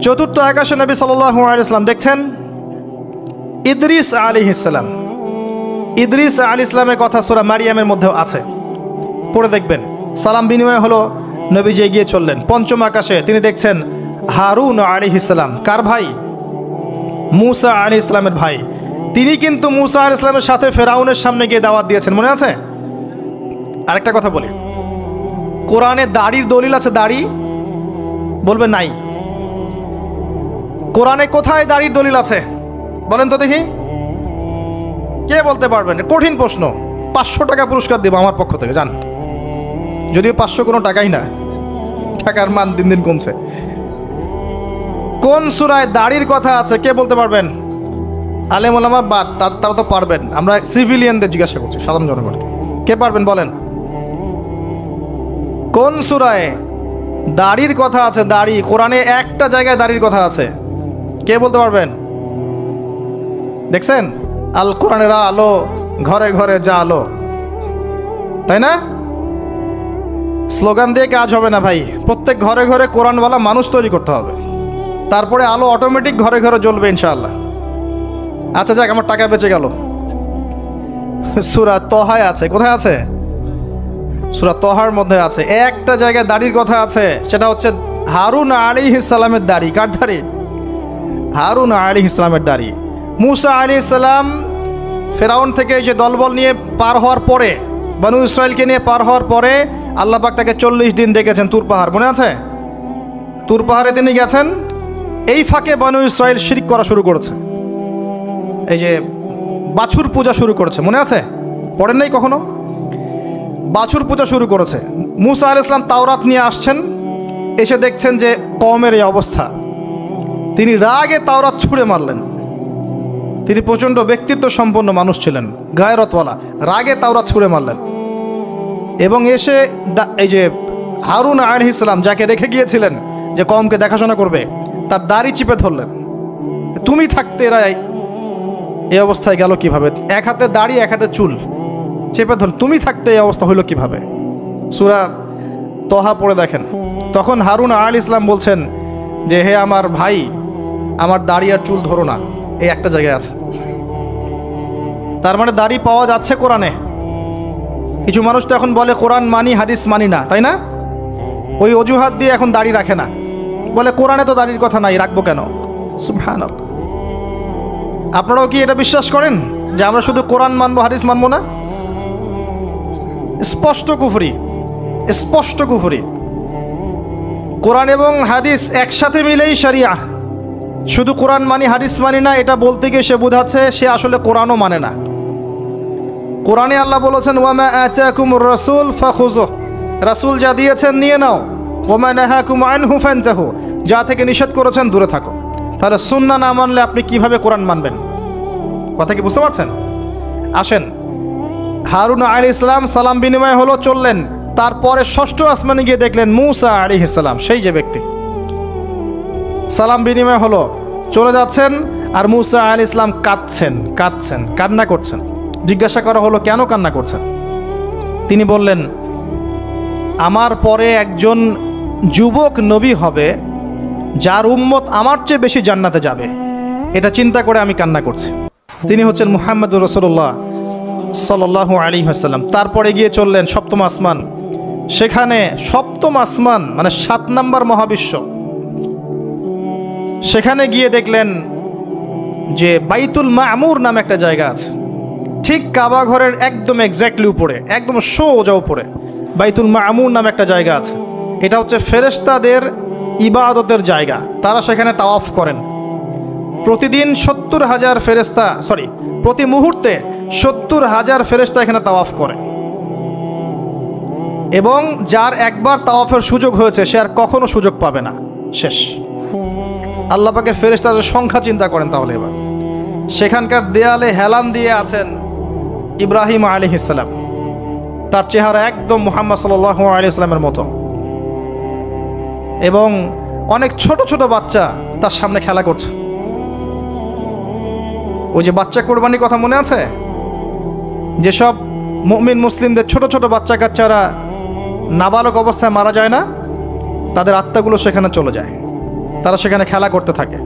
S1: চতুর্থ আকাশে নবী সাল্লাল্লাহু আলাইহি সাল্লাম দেখছেন ইদ্রিস আলাইহিস সালাম। ইদ্রিস আলাইহিস সালামের কথা সূরা মারিয়ামের মধ্যেও আছে, পড়ে দেখবেন। সালাম বিনিময় হলো, নবীজি এগিয়ে চললেন। পঞ্চম আকাশে তিনি দেখছেন হারুন আলাইহিস সালাম। কার ভাই? মুসা আলাইহিস সালামের ভাই। তিনি কিন্তু মুসা আলাইহিস সালামের সাথে ফেরাউনের সামনে গিয়ে দাওয়াত দিয়েছেন, মনে আছে? আরেকটা কথা বলি, কোরআনে দাড়ির দলিল আছে? দাড়ি বলবে নাই। কোরআনে কোথায় দাড়ির দলিল আছে বলেন তো দেখি, কে বলতে পারবেন? কঠিন প্রশ্ন। 500 টাকা পুরস্কার দেব আমার পক্ষ থেকে, জান। যদিও 500 কোনো টাকাই না, টাকার মান দিন দিন কমছে। কোন সূরায় দাড়ির কথা আছে কে বলতে পারবেন? আলেম ওলামা বাদ, তারা তো পারবেন। আমরা সিভিলিয়ানদের জিজ্ঞাসা করছি, সাধারণ জনগণকে। কে পারবেন বলেন? কোন সূরায় দাড়ির কথা আছে? দাড়ি, কোরআনে একটা জায়গায় দাড়ির কথা আছে, কে বলতে পারবেন? দেখছেন, আল কোরআনের আলো ঘরে ঘরে যা আলো, তাই না? স্লোগান দিয়ে কাজ হবে না ভাই, প্রত্যেক ঘরে ঘরে কোরআনওয়ালা মানুষ তৈরি করতে হবে, তারপরে আলো অটোমেটিক ঘরে ঘরে জ্বলবে ইনশাআল্লাহ। আচ্ছা যাক, আমার টাকা বেঁচে গেল। সূরা তহায় আছে। কোথায় আছে? সূরা তহার মধ্যে আছে, একটা জায়গায় দাড়ির কথা আছে, সেটা হচ্ছে হারুন আলাইহিস সালামের দাড়ি। কার দাড়ি? হারুন আলাইহিস সালামের দাড়ি। মুসা আলাইহিস সালাম ফেরাউন থেকে যে দলবল নিয়ে পার হওয়ার পরে, বনু ইসরায়েলকে নিয়ে পার হওয়ার পরে আল্লাহ পাক তাকে 40 দিন ডেকেছেন তুর পাহাড়, মনে আছে? তুর পাহাড়ে তিনি গেছেন। এই ফাঁকে বনু ইসরায়েল শিরক করা শুরু করেছে, এই যে বাছুর পূজা শুরু করেছে, মনে আছে? পড়েন নাই কখনো? বাছুর পূজা শুরু করেছে। মুসা আলাইহিস সালাম তাওরাত নিয়ে আসছেন, এসে দেখছেন যে কওমের এই অবস্থা, তিনি রাগে তাওরাত ছুঁড়ে মারলেন। তিনি প্রচণ্ড ব্যক্তিত্ব সম্পন্ন মানুষ ছিলেন, গায়রতওয়ালা, রাগে তাওরাত ছুঁড়ে মারলেন। এবং এসে এই যে হারুন আলাইহিস সালাম যাকে রেখে গিয়েছিলেন যে কওমকে দেখাশোনা করবে, তার দাড়ি চিপে ধরলেন। তুমি থাকতে এরা এই অবস্থায় গেল কিভাবে? এক হাতে দাড়ি, এক হাতে চুল চেপে ধর, তুমি থাকতে এই অবস্থা হইল কিভাবে? সূরা তহা পড়ে দেখেন। তখন হারুন আলাইহিস সালাম বলছেন যে হে আমার ভাই, আমার দাড়ি আর চুল ধরো না, এই একটা জায়গায় আছে। তার মানে দাড়ি পাওয়া যাচ্ছে কোরআনে। কিছু মানুষ তো এখন বলে কোরআন মানি হাদিস মানি না, তাই না? ওই অজুহাত দিয়ে এখন দাড়ি রাখে না, বলে কোরআনে তো দাড়ির কথা নাই, রাখবো কেন? সুবহানাল্লাহ। আপনারাও কি এটা বিশ্বাস করেন যে আমরা শুধু কোরআন মানবো, হাদিস মানবো না? স্পষ্ট কুফরি, স্পষ্ট কুফরি। কোরআন এবং হাদিস একসাথে মিলেই শরিয়া। শুধু কোরআন মানি হাদিস মানি না, এটা বলতে গিয়ে সে বোঝাচ্ছে সে আসলে কোরআনও মানে না। কোরআনে আল্লাহ বলেছেন ওয়ামা আতাকুমুর রাসূল ফাখুযুহ, রাসূল যা দিয়েছেন নিয়ে নাও। ওয়ামা নাহাকুম আনহু ফানতাহু, যা থেকে নিষেধ করেছেন দূরে থাকো। তাহলে সুন্নাহ না মানলে আপনি কিভাবে কোরআন মানবেন? কথা কি বুঝতে পারছেন? আসেন, হারুন আলাইহিস সালাম সালাম বিনিময় হলো, চললেন। তারপরে ষষ্ঠ আসমানে গিয়ে দেখলেন মুসা আলাইহিস সালাম, সেই যে ব্যক্তি। সালাম বিনিময় হলো, চলে যাচ্ছেন, আর মুসা আলাইহিস সালাম কাঁদছেন, কান্না করছেন। জিজ্ঞাসা করা হলো কেন কান্না করছেন? তিনি বললেন আমার পরে একজন যুবক নবী হবে যার উম্মত আমার চেয়ে বেশি জান্নাতে যাবে, এটা চিন্তা করে আমি কান্না করছি। তিনি হচ্ছেন মুহাম্মদুর রাসূলুল্লাহ সাল্লাল্লাহু আলাইহি ওয়াসাল্লাম। তারপরে গিয়ে চললেন সপ্তম আসমান। সেখানে সপ্তম আসমান মানে 7 নম্বর মহাবিশ্ব, সেখানে গিয়ে দেখলেন যে বাইতুল মামুর নামে একটা জায়গা আছে, ঠিক কাবা ঘরের একদম এক্স্যাক্টলি উপরে, একদম সোজা উপরে বাইতুল মামুর নামে একটা জায়গা আছে। এটা হচ্ছে ফেরেশতাদের ইবাদতের জায়গা, তারা সেখানে তাওয়াফ করেন। প্রতিদিন 70,000 ফেরেশতা, প্রতি মুহূর্তে 70,000 ফেরেশতা এখানে তাওয়াফ করে। এবং যার একবার তাওয়াফের সুযোগ হয়েছে সে আর কখনো সুযোগ পাবে না, শেষ। আল্লাহ পাকের ফেরেশতাদের সংখ্যা চিন্তা করেন তাহলে। এবার সেখানকার দেয়ালে হেলান দিয়ে আছেন ইব্রাহিম আলাইহিস সালাম, তার চেহারা একদম মুহাম্মদ সাল্লাল্লাহু আলাইহি ওয়াসাল্লামের মতো, এবং অনেক ছোট ছোট বাচ্চা তার সামনে খেলা করছে। ওই যে বাচ্চা কোরবানির কথা মনে আছে, যেসব মুমিন মুসলিমদের ছোট ছোট বাচ্চা কাচ্চারা নাবালক অবস্থায় মারা যায় না, তাদের আত্মাগুলো সেখানে চলে যায়, তারা সেখানে খেলা করতে থাকে।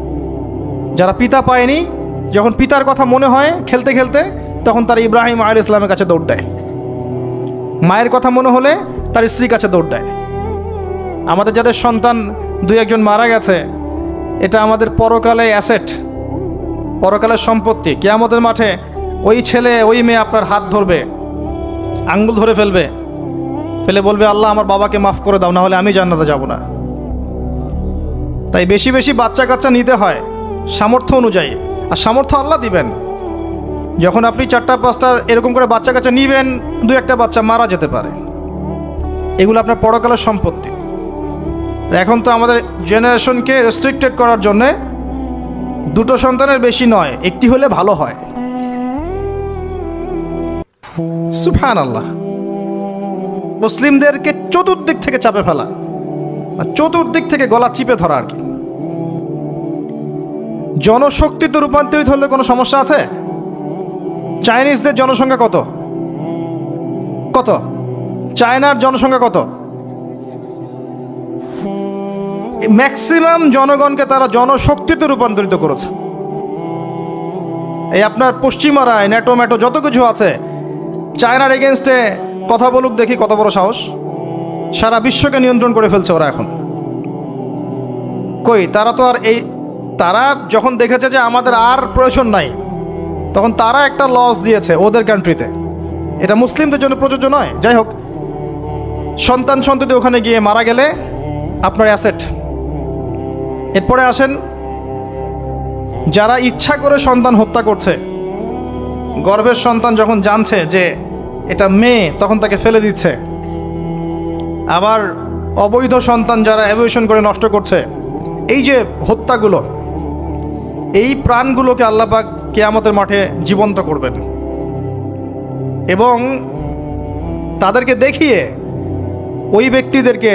S1: যারা পিতা পায়নি, যখন পিতার কথা মনে হয় খেলতে খেলতে, তখন তারা ইব্রাহিম আলাইহিস সালামের কাছে দৌড় দেয়। মায়ের কথা মনে হলে তার স্ত্রীর কাছে দৌড় দেয়। আমাদের যাদের সন্তান 2-1 মারা গেছে, এটা আমাদের পরকালে অ্যাসেট, পরকালের সম্পত্তি। কিয়ামতের মাঠে ওই ছেলে ওই মেয়ে আপনার হাত ধরবে, আঙ্গুল ধরে ফেলবে, ফেলে বলবে, আল্লাহ আমার বাবাকে মাফ করে দাও, না হলে আমি জান্নাতে যাব না। তাই বেশি বেশি বাচ্চা কাচ্চা নিতে হয় সামর্থ্য অনুযায়ী, আর সামর্থ্য আল্লাহ দিবেন। যখন আপনি 4-5টা এরকম করে বাচ্চা কাচ্চা নিবেন, 2-1টা বাচ্চা মারা যেতে পারে, এগুলো আপনার পরকালের সম্পত্তি। এখন তো আমাদের জেনারেশনকে রেস্ট্রিক্টেড করার জন্যে 2টো সন্তানের বেশি নয়, 1টি হলে ভালো হয়। সুবহানাল্লাহ। মুসলিমদেরকে চতুর্দিক থেকে চাপে ফেলা, চতুর্দিক থেকে গলা চিপে ধরা আর কি। জনশক্তিতে রূপান্তরিত হলে কোনো সমস্যা আছে? চাইনিজদের জনসংখ্যা কত? চায়নার জনসংখ্যা কত? ম্যাক্সিমাম জনগণকে তারা জনশক্তিতে রূপান্তরিত করেছে। এই আপনার পশ্চিমারায় ন্যাটো ম্যাটো যত কিছু আছে, চায়নার এগেনস্টে কথা বলুক দেখি, কত বড় সাহস। সারা বিশ্বকে নিয়ন্ত্রণ করে ফেলছে ওরা এখন। কই, তারা তো আর তারা যখন দেখেছে যে আমাদের আর প্রয়োজন নাই, তখন তারা একটা লস দিয়েছে ওদের কান্ট্রিতে। এটা মুসলিমদের জন্য প্রযোজ্য নয়। যাই হোক, সন্তান সন্ততি ওখানে গিয়ে মারা গেলে আপনার অ্যাসেট। এরপরে আসেন, যারা ইচ্ছা করে সন্তান হত্যা করছে, গর্ভের সন্তান যখন জানছে যে এটা মেয়ে, তখন তাকে ফেলে দিচ্ছে। আবার অবৈধ সন্তান যারা অ্যাবর্শন করে নষ্ট করছে, এই যে হত্যাগুলো, এই প্রাণগুলোকে আল্লাহ পাক কিয়ামতের মাঠে জীবন্ত করবেন, এবং তাদেরকে দেখিয়ে ওই ব্যক্তিদেরকে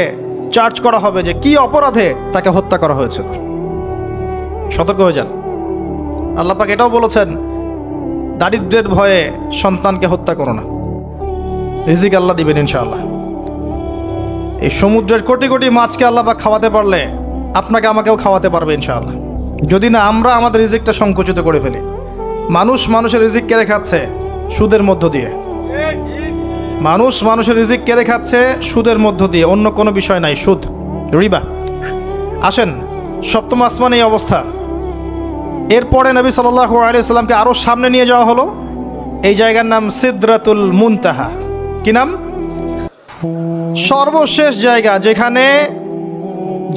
S1: চার্জ করা হবে যে কি অপরাধে তাকে হত্যা করা হয়েছিল। সতর্ক হয়ে যান। আল্লাহ পাক এটাও বলেছেন, দারিদ্র্যের ভয়ে সন্তানকে হত্যা করো না, রিজিক আল্লাহ দিবেন ইনশাআল্লাহ। এই সমুদ্রের কোটি কোটি মাছকে আল্লাহ পাক খাওয়াতে পারলে আপনাকে আমাকেও খাওয়াতে পারবে ইনশাআল্লাহ, যদি না আমরা আমাদের রিজিকটা সংকুচিত করে ফেলি। মানুষের রিজিক কেড়ে খাচ্ছে সুদের মধ্য দিয়ে, মানুষের রিজিক কেড়ে খাচ্ছে সুদের মধ্য দিয়ে, অন্য কোনো বিষয় নাই, সুদ, রিবা। আসেন, সপ্তম আসমানে এই অবস্থা। এরপরে নবী সাল্লাল্লাহু আলাইহি ওয়াসাল্লামকে আরও সামনে নিয়ে যাওয়া হলো। এই জায়গার নাম সিদরাতুল মুনতাহা। কি নাম? সর্বশেষ জায়গা, যেখানে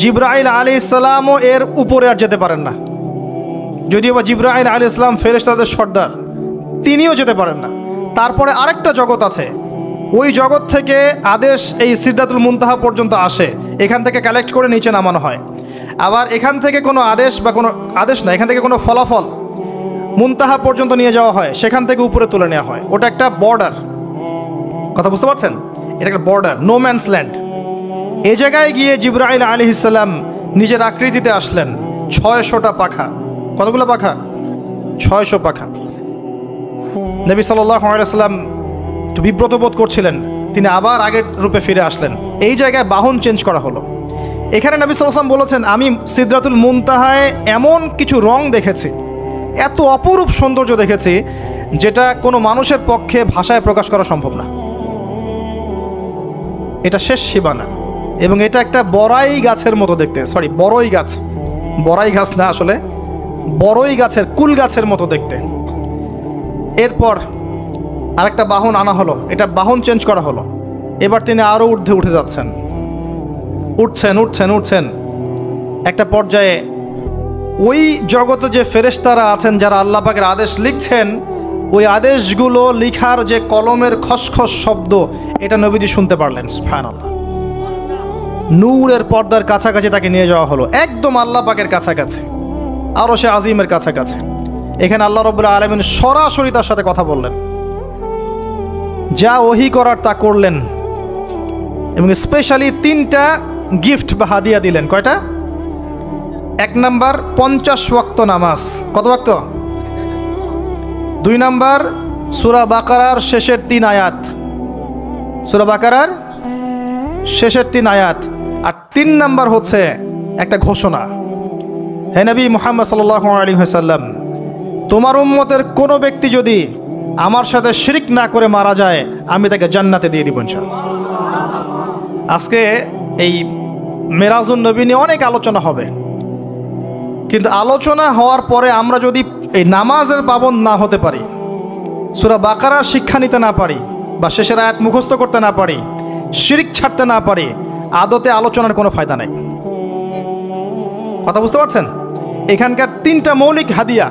S1: জিবরাইল আলাইহিস সালামও এর উপরে আর যেতে পারেন না। যদিও বা জিবরাইল আলাইহিস সালাম ফেরেশতাদের সর্দার, তিনিও যেতে পারেন না। তারপরে আরেকটা জগৎ আছে, ওই জগৎ থেকে আদেশ এই সিদরাতুল মুনতাহা পর্যন্ত আসে, এখান থেকে কালেক্ট করে নিচে নামানো হয়। আবার এখান থেকে কোনো আদেশ বা কোনো আদেশ না, এখান থেকে কোনো ফলাফল মুনতাহা পর্যন্ত নিয়ে যাওয়া হয়, সেখান থেকে উপরে তুলে নেওয়া হয়। ওটা একটা বর্ডার, কথা বুঝতে পারছেন? এটা একটা বর্ডার, নো ম্যানস ল্যান্ড। এই জায়গায় গিয়ে জিবরাইল আলাইহিস সালাম নিজের আকৃতিতে আসলেন, 600টা পাখা। কতগুলো পাখা? 600 পাখা। নবী সাল্লাল্লাহু আলাইহি ওয়াসাল্লাম একটু বিব্রত বোধ করছিলেন, তিনি আবার আগের রূপে ফিরে আসলেন। এই জায়গায় বাহন চেঞ্জ করা হলো। এখানে নবী সাল্লাল্লাহু আলাইহি ওয়াসাল্লাম বলেছেন, আমি সিদরাতুল মুনতাহায় এমন কিছু রং দেখেছি, এত অপরূপ সৌন্দর্য দেখেছি, যেটা কোনো মানুষের পক্ষে ভাষায় প্রকাশ করা সম্ভব না। এটা শেষ সীমানা, এবং এটা একটা বড়াই গাছের মতো দেখতে। বড়ই গাছ, বড়াই গাছ না, আসলে বড়ই গাছের কুল গাছের মতো দেখতে। এরপর আরেকটা বাহন আনা হলো, এটা বাহন চেঞ্জ করা হলো। এবার তিনি আরও ঊর্ধ্বে উঠে যাচ্ছেন, উঠছেন উঠছেন উঠছেন। একটা পর্যায়ে ওই জগতে যে ফেরেশতারা আছেন যারা আল্লাহ পাকের আদেশ লিখছেন, ওই আদেশগুলো লিখার যে কলমের খসখস শব্দ, এটা নবীজি শুনতে পারলেন। সুবহানাল্লাহ। নূরের পর্দার কাছাকাছি তাকে নিয়ে যাওয়া হলো, একদম আল্লাহ পাকের কাছাকাছি, আরশে আজিমের কাছাকাছি। এখানে আল্লাহ রাব্বুল আলামিন সরাসরি তার সাথে কথা বললেন, যা ওহী করার তা করলেন, এবং স্পেশালি 3টা গিফট বা হাদিয়া দিলেন। কয়টা? 1 নাম্বার 50 ওয়াক্ত নামাজ। কত ওয়াক্ত? 2 নাম্বার সূরা বাকারার শেষের 3 আয়াত, সূরা বাকারার শেষের 3 আয়াত। আর 3 নাম্বার হচ্ছে একটা ঘোষণা, হে নবী মুহাম্মদ সাল্লাল্লাহু আলাইহি ওয়াসাল্লাম, তোমার উম্মতের কোনো ব্যক্তি যদি আমার সাথে শিরক না করে মারা যায়, আমি তাকে জান্নাতে দিয়ে দিব ইনশাআল্লাহ। আজকে এই মেরাজুন নবী নিয়ে অনেক আলোচনা হবে, কিন্তু আলোচনা হওয়ার পরে আমরা যদি এই নামাজের পাবন্দ না হতে পারি, সূরা বাকারার শিক্ষা নিতে না পারি, বা শেষের আয়াত মুখস্থ করতে না পারি, শিরক ছাড়তে না পারি, আদতে আলোচনার কোনো ফায়দা নাই। কথা বুঝতে পারছেন? এখানকার 3টা মৌলিক হাদিয়া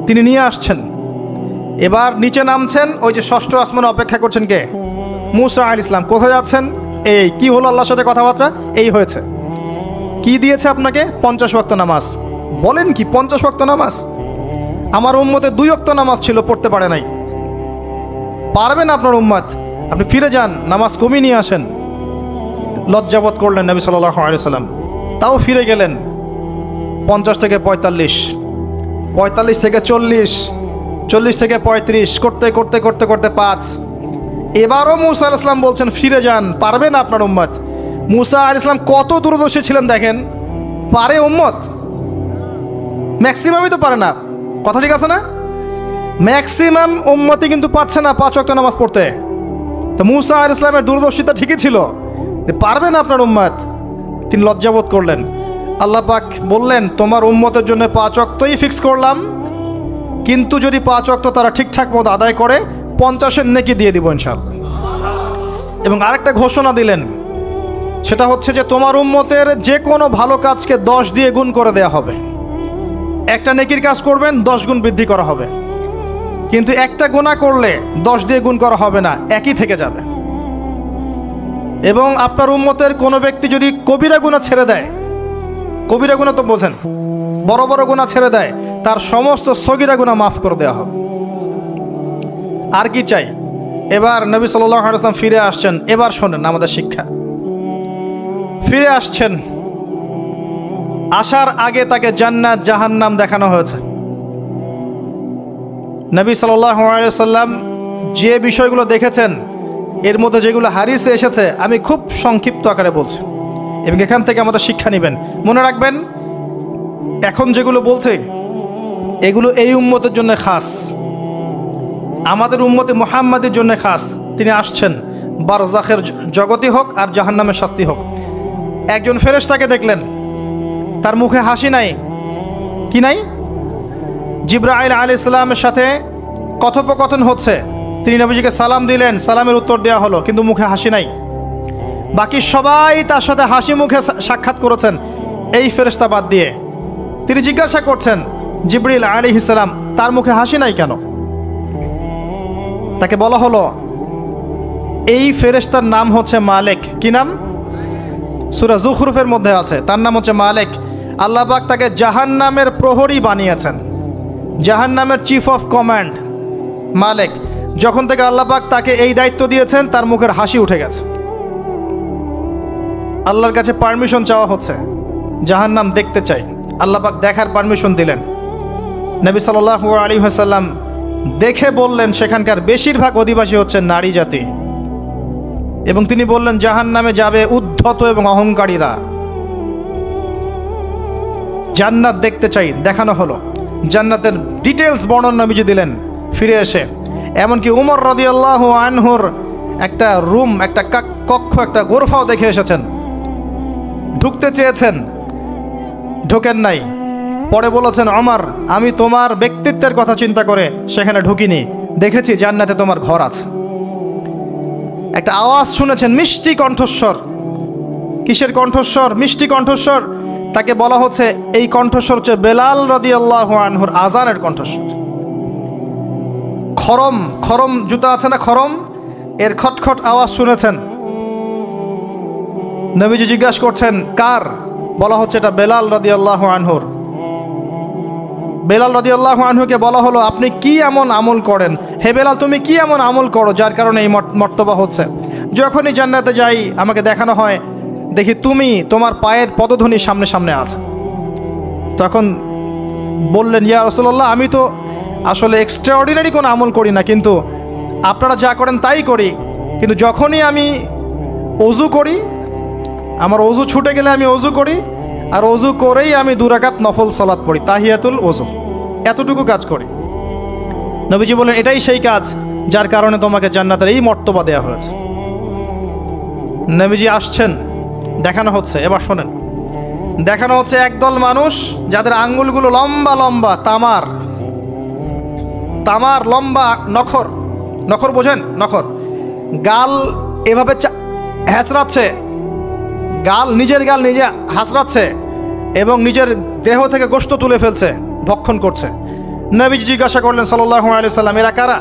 S1: তিনি নিয়ে আসছেন। এবার নিচে নামছেন, ওই যে 6ষ্ঠ আসমানে অপেক্ষা করছেন কে? মুসা আলাইহিস সালাম। কোথায় যাচ্ছেন? এই কি হলো আল্লাহর সাথে কথাবার্তা? এই হয়েছে। কি দিয়েছে আপনাকে? 50 ওয়াক্ত নামাজ। বলেন কি 50 ওয়াক্ত নামাজ? আমার উম্মতে 2 ওয়াক্ত নামাজ ছিল, পড়তে পারে নাই। পারবেন আপনার উম্মত? আপনি ফিরে যান, নামাজ কমিয়ে নিয়ে আসেন। লজ্জাবোধ করলেন নবী সাল্লাল্লাহু আলাইহি ওয়াসাল্লাম, তাও ফিরে গেলেন। 50 থেকে 45, 45 থেকে 40, 40 থেকে 35, করতে করতে করতে করতে 5। এবারও মুসা আলাইহিস সালাম বলছেন ফিরে যান, পারবেন আপনার উম্মত? মুসা আলাইহিস সালাম কত দূরদর্শী ছিলেন দেখেন। পারে উম্মত? ম্যাক্সিমামই তো পারে না। কথা ঠিক আছে না? ম্যাক্সিমাম উম্মতই কিন্তু পারছে না 5 ওয়াক্ত নামাজ পড়তে। তো মুসা আলাইহিস সালামের দূরদর্শিতা ঠিকই ছিল, পারবেন আপনার উম্মত? তিনি লজ্জাবোধ করলেন। আল্লাহ পাক বললেন, তোমার উম্মতের জন্য 5 ওয়াক্তই ফিক্স করলাম, কিন্তু যদি 5 ওয়াক্ত তারা ঠিকঠাক মতো আদায় করে 50-এর নেকি দিয়ে দিব ইনশাআল্লাহ। এবং আরেকটা ঘোষণা দিলেন, সেটা হচ্ছে যে তোমার উম্মতের যে কোনো ভালো কাজকে 10 দিয়ে গুণ করে দেয়া হবে। একটা নেকির কাজ করবেন, 10 গুণ বৃদ্ধি করা হবে, কিন্তু একটা গুনাহ করলে 10 দিয়ে গুণ করা হবে না, একই থেকে যাবে। এবং আপনার উম্মতের কোনো ব্যক্তি যদি কবিরা গুনাহ ছেড়ে দেয়, কবিরা গুনাহ তো বোঝেন, বড় বড় গুনাহ ছেড়ে দেয়, তার সমস্ত সগীরা গুনাহ মাফ করে দেওয়া হবে। আর কি চাই? এবার নবী সাল্লাল্লাহু আলাইহি ওয়াসাল্লাম ফিরে আসছেন। এবার শোনেন আমাদের শিক্ষা। ফিরে আসছেন, আসার আগে তাকে জান্নাত জাহান্নাম দেখানো হয়েছে। নবী সাল্লাল্লাহু আলাইহি ওয়াসাল্লাম যে বিষয়গুলো দেখেছেন, এর মধ্যে যেগুলো হাদিসে এসেছে আমি খুব সংক্ষিপ্ত আকারে বলছি, এবং এখান থেকে আমাদের শিক্ষা নেবেন। মনে রাখবেন, এখন যেগুলো বলছে এগুলো এই উম্মতের জন্য খাস, আমাদের উম্মতে মুহাম্মাদের জন্য খাস। তিনি আসছেন, বারজাখের জগতি হোক আর জাহান্নামের শাস্তি হোক। একজন ফেরেশতাকে দেখলেন, তার মুখে হাসি নাই। কি নাই? জিবরাইল আলাইহিস সালামের সাথে কথোপকথন হচ্ছে, তিনি নবীজিকে সালাম দিলেন, সালামের উত্তর দেওয়া হলো, কিন্তু মুখে হাসি নাই। বাকি সবাই তার সাথে হাসি মুখে সাক্ষাৎ করেছেন, এই ফেরেশতা বাদ দিয়ে। তিনি জিজ্ঞাসা করছেন জিবরিল আলাইহিস সালাম, তার মুখে হাসি নাই কেন? তাকে বলা হলো, এই ফেরেশতার নাম হচ্ছে মালিক। কি নাম? সূরা যুখরুফের মধ্যে আছে, তার নাম হচ্ছে মালিক। আল্লাহ পাক তাকে জাহান্নামের প্রহরী বানিয়েছেন, জাহান্নামের চিফ অফ কমান্ড মালিক। যখন থেকে আল্লাহ পাক তাকে এই দায়িত্ব দিয়েছেন, তার মুখের হাসি উঠে গেছে। আল্লাহর কাছে পারমিশন চাওয়া হচ্ছে, জাহান্নাম দেখতে চাই। আল্লাহ পাক দেখার পারমিশন দিলেন। নবী সাল্লাল্লাহু আলাইহি ওয়াসাল্লাম দেখে বললেন, সেখানকার বেশিরভাগ অধিবাসী হচ্ছে নারী জাতি, এবং তিনি বললেন জাহান্নামে যাবে উদ্ধত এবং অহংকারীরা। জান্নাত দেখতে চাই, দেখানো হলো। জান্নাতের ডিটেলস বর্ণনা নবীজি দিলেন ফিরে এসে। এমনকি উমর রাদিয়াল্লাহু আনহুর একটা রুম, একটা কক্ষ, একটা গোরফাও দেখে এসেছেন। ঢুকতে চেয়েছেন, ঢোকেন নাই। পরে বলেছেন, ওমর, আমি তোমার ব্যক্তিত্বের কথা চিন্তা করে সেখানে ঢুকিনি, দেখেছি জান্নাতে তোমার ঘর আছে। একটা আওয়াজ শুনেছেন, মিষ্টি কণ্ঠস্বর। কিসের কণ্ঠস্বর? মিষ্টি কণ্ঠস্বর। তাকে বলা হচ্ছে, এই কণ্ঠস্বর হচ্ছে বেলাল রাদিয়াল্লাহু আনহুর আজানের কণ্ঠস্বর। খরম, খরম জুতা আছে না, খরম, এর খটখট আওয়াজ শুনেছেন। নবীজি জিজ্ঞাসা করছেন, কার? বলা হচ্ছে এটা বেলাল রাদিয়াল্লাহু আনহুর। বেলাল রাদিয়াল্লাহু আনহুকে বলা হলো, আপনি কি এমন আমল করেন? হে বেলাল, তুমি কি এমন আমল করো যার কারণে এই মর্তবা হচ্ছে? যখনই জান্নাতে যাই আমাকে দেখানো হয়, দেখি তুমি, তোমার পায়ের পদধ্বনি সামনে সামনে আছে। তখন বললেন, ইয়া রাসূলুল্লাহ, আমি তো আসলে এক্সট্রাঅর্ডিনারি কোনো আমল করি না, কিন্তু আপনারা যা করেন তাই করি। কিন্তু যখনই আমি অজু করি, আমার অজু ছুটে গেলে আমি অজু করি, আর অজু করেই আমি 2 রাকাত নফল সালাত পড়ি, তাহিয়াতুল অজু, এতটুকু কাজ করি। নবীজি বলেন, এটাই সেই কাজ যার কারণে তোমাকে জান্নাতের এই মর্তবা দেওয়া হয়েছে। নবীজি আসছেন, দেখানো হচ্ছে, এবার শোনেন। দেখানো হচ্ছে একদল মানুষ যাদের আঙ্গুলগুলো লম্বা লম্বা, তামার তামার লম্বা নখর, নখর বোঝেন? নখর। গাল এভাবে হ্যাঁচড়াচ্ছে, নিজের গাল নিজে হাসড়াচ্ছে এবং নিজের দেহ থেকে গোশত তুলে ফেলছে, ভক্ষণ করছে। নবীজি জিজ্ঞাসা করলেন সাল্লাল্লাহু আলাইহি সাল্লাম, এরা কারা?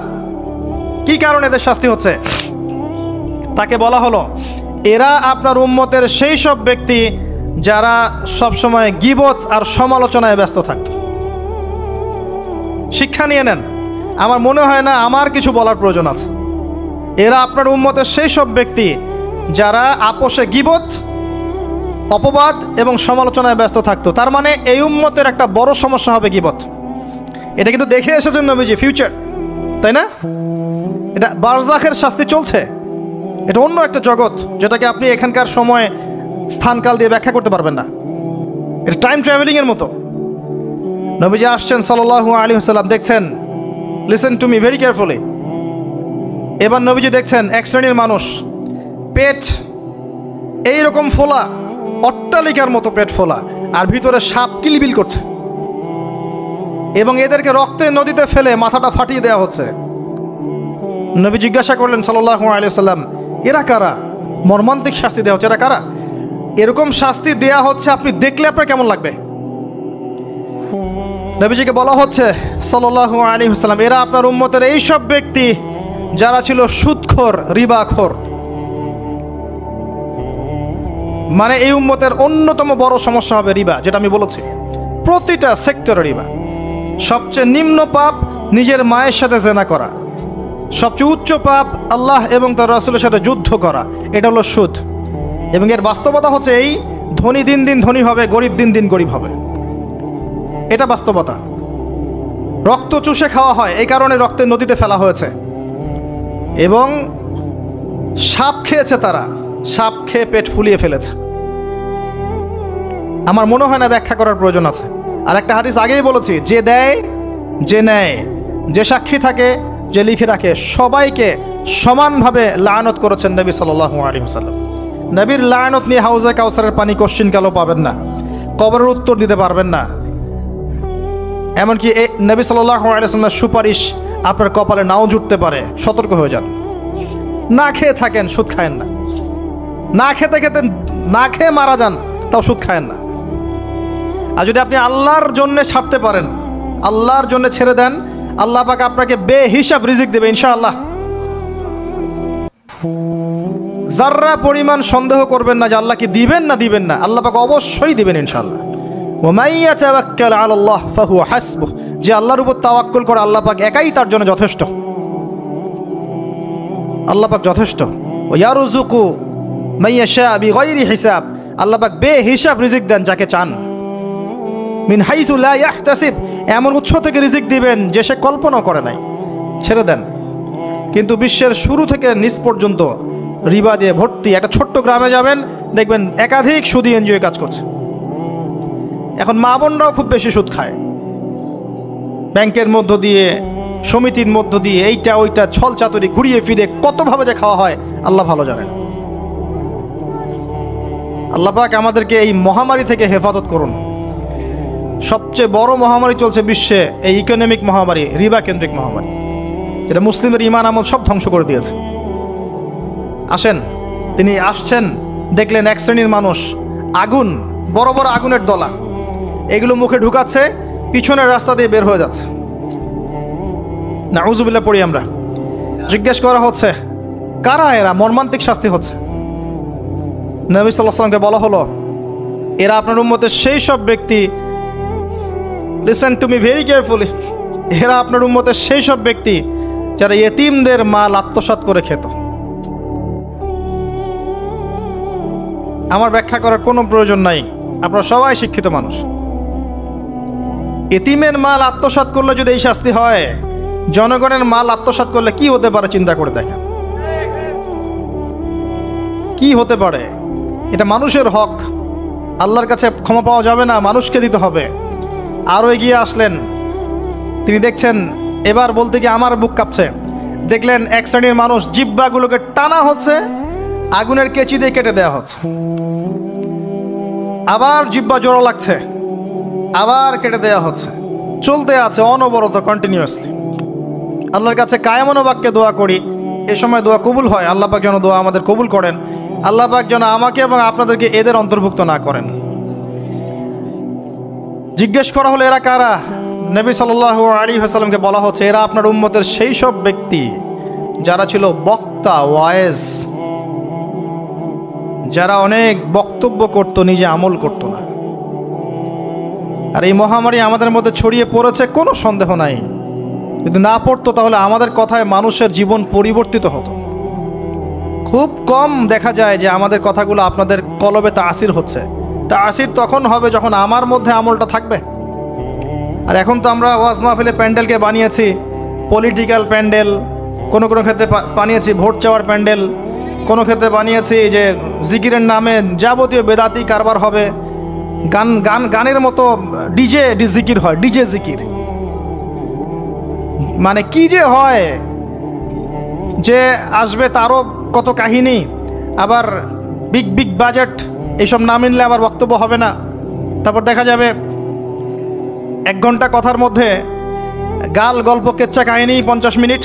S1: কি কারণে এদের শাস্তি হচ্ছে? তাকে বলা হলো, এরা আপনার উম্মতের সেই সব ব্যক্তি যারা সবসময় গীবত আর সমালোচনায় ব্যস্ত থাকত। শিক্ষা নিয়ে নেন, আমার মনে হয় না আমার কিছু বলার প্রয়োজন আছে। এরা আপনার উম্মতের সেই সব ব্যক্তি যারা আপোষে গীবত, অপবাদ এবং সমালোচনায় ব্যস্ত থাকতো। তার মানে এই উম্মতের একটা বড় সমস্যা হবে গীবত। এটা কিন্তু দেখে এসেছেন নবীজি, ফিউচার, তাই না? এটা বারজাখের শাস্তি চলছে, এটা অন্য একটা জগৎ যেটাকে আপনি এখানকার সময় স্থানকাল দিয়ে ব্যাখ্যা করতে পারবেন না। এটা টাইম ট্রাভেলিং এর মতো। নবীজি আসছেন সাল্লাল্লাহু আলাইহি ওয়াসাল্লাম, দেখছেন, listen to me very carefully. এবার নবীজি দেখছেন এক শ্রেণীর মানুষ, পেট এইরকম ফোলা, অট্টালিকার মতো পেট ফোলা, আর ভিতরে সাপ কিলবিল করছে, এবং এদেরকে রক্তের নদীতে ফেলে মাথাটা ফাটিয়ে দেওয়া হচ্ছে। নবী জিজ্ঞাসা করলেন সাল্লাল্লাহু আলাইহি ওয়াসাল্লাম, এরা কারা? মর্মান্তিক শাস্তি দেওয়া হচ্ছে, এরা কারা? এরকম শাস্তি দেয়া হচ্ছে, আপনি দেখলে আপনার কেমন লাগবে? নবীজিকে বলা হচ্ছে সাল্লাল্লাহু আলাইহি ওয়াসাল্লাম, এরা আপনার উম্মতের এই সব ব্যক্তি যারা ছিল সুদখোর, রিবাখোর। মানে এই উম্মতের অন্যতম বড় সমস্যা হবে রিবা, যেটা আমি বলেছি, প্রতিটা সেক্টরে রিবা। সবচেয়ে নিম্ন পাপ নিজের মায়ের সাথে জেনা করা, সবচেয়ে উচ্চ পাপ আল্লাহ এবং তার রাসূলের সাথে যুদ্ধ করা, এটা হলো সুদ। এবং এর বাস্তবতা হচ্ছে এই, ধনী দিন দিন ধনী হবে, গরিব দিন দিন গরিব হবে, এটা বাস্তবতা। রক্ত চুষে খাওয়া হয়, এই কারণে রক্তের নদীতে ফেলা হয়েছে। এবং সাপ খেয়েছে তারা, সাপ খেয়ে পেট ফুলিয়ে ফেলেছে। আমার মনে হয় না ব্যাখ্যা করার প্রয়োজন আছে। আর একটা হাদিস আগেই বলেছি, যে দেয়, যে নেয়, যে সাক্ষী থাকে, যে লিখে রাখে, সবাইকে সমানভাবে লানত করেছেন নবী সাল্লাল্লাহু আলাইহি ওয়াসাল্লাম। নবীর লানত নিয়ে হাউজে কাউসারের পানি কোশ্চিন কালো পাবেন না, কবরের উত্তর দিতে পারবেন না। এমনকি নবী সাল্লাল্লাহু আলাইহি ওয়াসাল্লামের সুপারিশ আপনার কপালে নাও জুটতে পারে, সতর্ক হয়ে যান। না খেয়ে থাকেন, সুদ খায়েন না। না খেতে খেতে না খেয়ে মারা যান, তাও সুদ খায়েন না। আর যদি আপনি আল্লাহর জন্য ছাড়তে পারেন, আল্লাহর জন্য ছেড়ে দেন, আল্লাহ পাক আপনাকে বেহিসাব রিজিক দেবে ইনশাআল্লাহ। যাররা পরিমাণ সন্দেহ করবেন না যে আল্লাহ কি দিবেন না দিবেন না, আল্লাহ পাক অবশ্যই দিবেন ইনশাআল্লাহ। ওয়া মান ইয়াতাওয়াক্কাল আলাল্লাহ ফাহুয়া হাসবুহ, যে আল্লাহর উপর তাওয়াক্কুল করে আল্লাহ পাক একাই তার জন্য যথেষ্ট। আল্লাহ পাক যথেষ্ট। ওয়া ইয়ারযুকু মান ইয়াশা বিগাইরি হিসাব, আল্লাহ পাক বেহিসাব রিজিক দেন যাকে চান। মিন হাইসু লা ইয়াহতাসিব, এমন উৎস থেকে রিজিক দিবেন যে সে কল্পনা করে নাই। ছেড়ে দেন। কিন্তু বিশ্বের শুরু থেকে নিচ পর্যন্ত রিবা দিয়ে ভর্তি। একটা ছোট্ট গ্রামে যাবেন, দেখবেন একাধিক সুদী এনজিও কাজ করছে। এখন মা বোনরাও খুব বেশি সুদ খায়, ব্যাংকের মধ্য দিয়ে, সমিতির মধ্য দিয়ে, এইটা ওইটা ছল চাতুরি ঘুরিয়ে ফিরে কতভাবে যে খাওয়া হয় আল্লাহ ভালো জানেন। আল্লাহ পাক আমাদেরকে এই মহামারী থেকে হেফাজত করুন। সবচেয়ে বড় মহামারী চলছে বিশ্বে, এই ইকোনমিক মহামারী, রিবা কেন্দ্রিক মহামারী, এটা মুসলিমের ইমান আমল সব ধ্বংস করে দিয়েছে। আসেন, তিনি আসছেন, দেখলেন এক শ্রেণীর মানুষ আগুন, বড় বড় আগুনের দলা, এগুলো মুখে ঢুকাচ্ছে, পিছনের রাস্তা দিয়ে বের হয়ে যাচ্ছে। নাউজুবিল্লাহ পড়ি আমরা। জিজ্ঞেস করা হচ্ছে কারা এরা, মর্মান্তিক শাস্তি হচ্ছে। নবী সাল্লাল্লাহু আলাইহি ওয়াসাল্লামকে বলা হলো, এরা আপনার উম্মতের সেই সব ব্যক্তি, listen to me very carefully, এরা আপনার উম্মতের সেই সব ব্যক্তি যারা ইয়েতিমদের মাল আত্মসাৎ করে খেত। আমার ব্যাখ্যা করার কোনো প্রয়োজন নাই, আপনারা সবাই শিক্ষিত মানুষ। ইতিমের মাল আত্মসাৎ করলে যদি এই শাস্তি হয়, জনগণের মাল আত্মসাৎ করলে কি হতে পারে চিন্তা করে দেখেন। কি হতে পারে? এটা মানুষের হক, আল্লাহর কাছে ক্ষমা পাওয়া যাবে না, মানুষকে দিতে হবে। আরও এগিয়ে আসলেন, তিনি দেখছেন, এবার বলতে গিয়ে আমার বুক কাঁপছে। দেখলেন এক শ্রেণীর মানুষ জিহ্বাগুলোকে টানা হচ্ছে, আগুনের কেচি দিয়ে কেটে দেওয়া হচ্ছে, আবার জিহ্বা জোড়া লাগছে, আবার কেটে দেওয়া হচ্ছে, চলতে আছে অনবরত, কন্টিনিউয়াসলি। আল্লাহর কাছে কায়েমান বাক্যে দোয়া করি, এ সময় দোয়া কবুল হয়। আল্লাহ পাক যেন দোয়া আমাদের কবুল করেন, আল্লাহ পাক যেন আমাকে এবং আপনাদেরকে এদের অন্তর্ভুক্ত না করেন। জিজ্ঞেস করা হলো এরা কারা? নবী সাল্লাল্লাহু আলাইহি ওয়াসাল্লামকে বলা হচ্ছে, এরা আপনার উম্মতের সেই সব ব্যক্তি যারা ছিল বক্তা, ওয়াইজ, যারা অনেক বক্তব্য করত, নিজে আমল করত না। আর এই মহামারী আমাদের মধ্যে ছড়িয়ে পড়েছে, কোনো সন্দেহ নাই। যদি না পড়তো তাহলে আমাদের কথায় মানুষের জীবন পরিবর্তিত হতো। খুব কম দেখা যায় যে আমাদের কথাগুলো আপনাদের কলবে তাসির হচ্ছে। তাসির তখন হবে যখন আমার মধ্যে আমলটা থাকবে। আর এখন তো আমরা ওয়াজ মাহফিলে প্যান্ডেলকে বানিয়েছি পলিটিক্যাল প্যান্ডেল, কোনো কোনো ক্ষেত্রে বানিয়েছি ভোট চাওয়ার প্যান্ডেল, কোনো ক্ষেত্রে বানিয়েছি যে জিকিরের নামে যাবতীয় বেদাতি কারবার হবে, গানের মতো ডিজে জিকির হয়, ডিজে জিকির। মানে কি যে হয়, যে আসবে তারও কত কাহিনী, আবার বিগ বিগ বাজেট, এইসব না মিললে আবার বক্তব্য হবে না। তারপর দেখা যাবে 1 ঘন্টা কথার মধ্যে গাল গল্প কেচ্চা কাহিনী 50 মিনিট,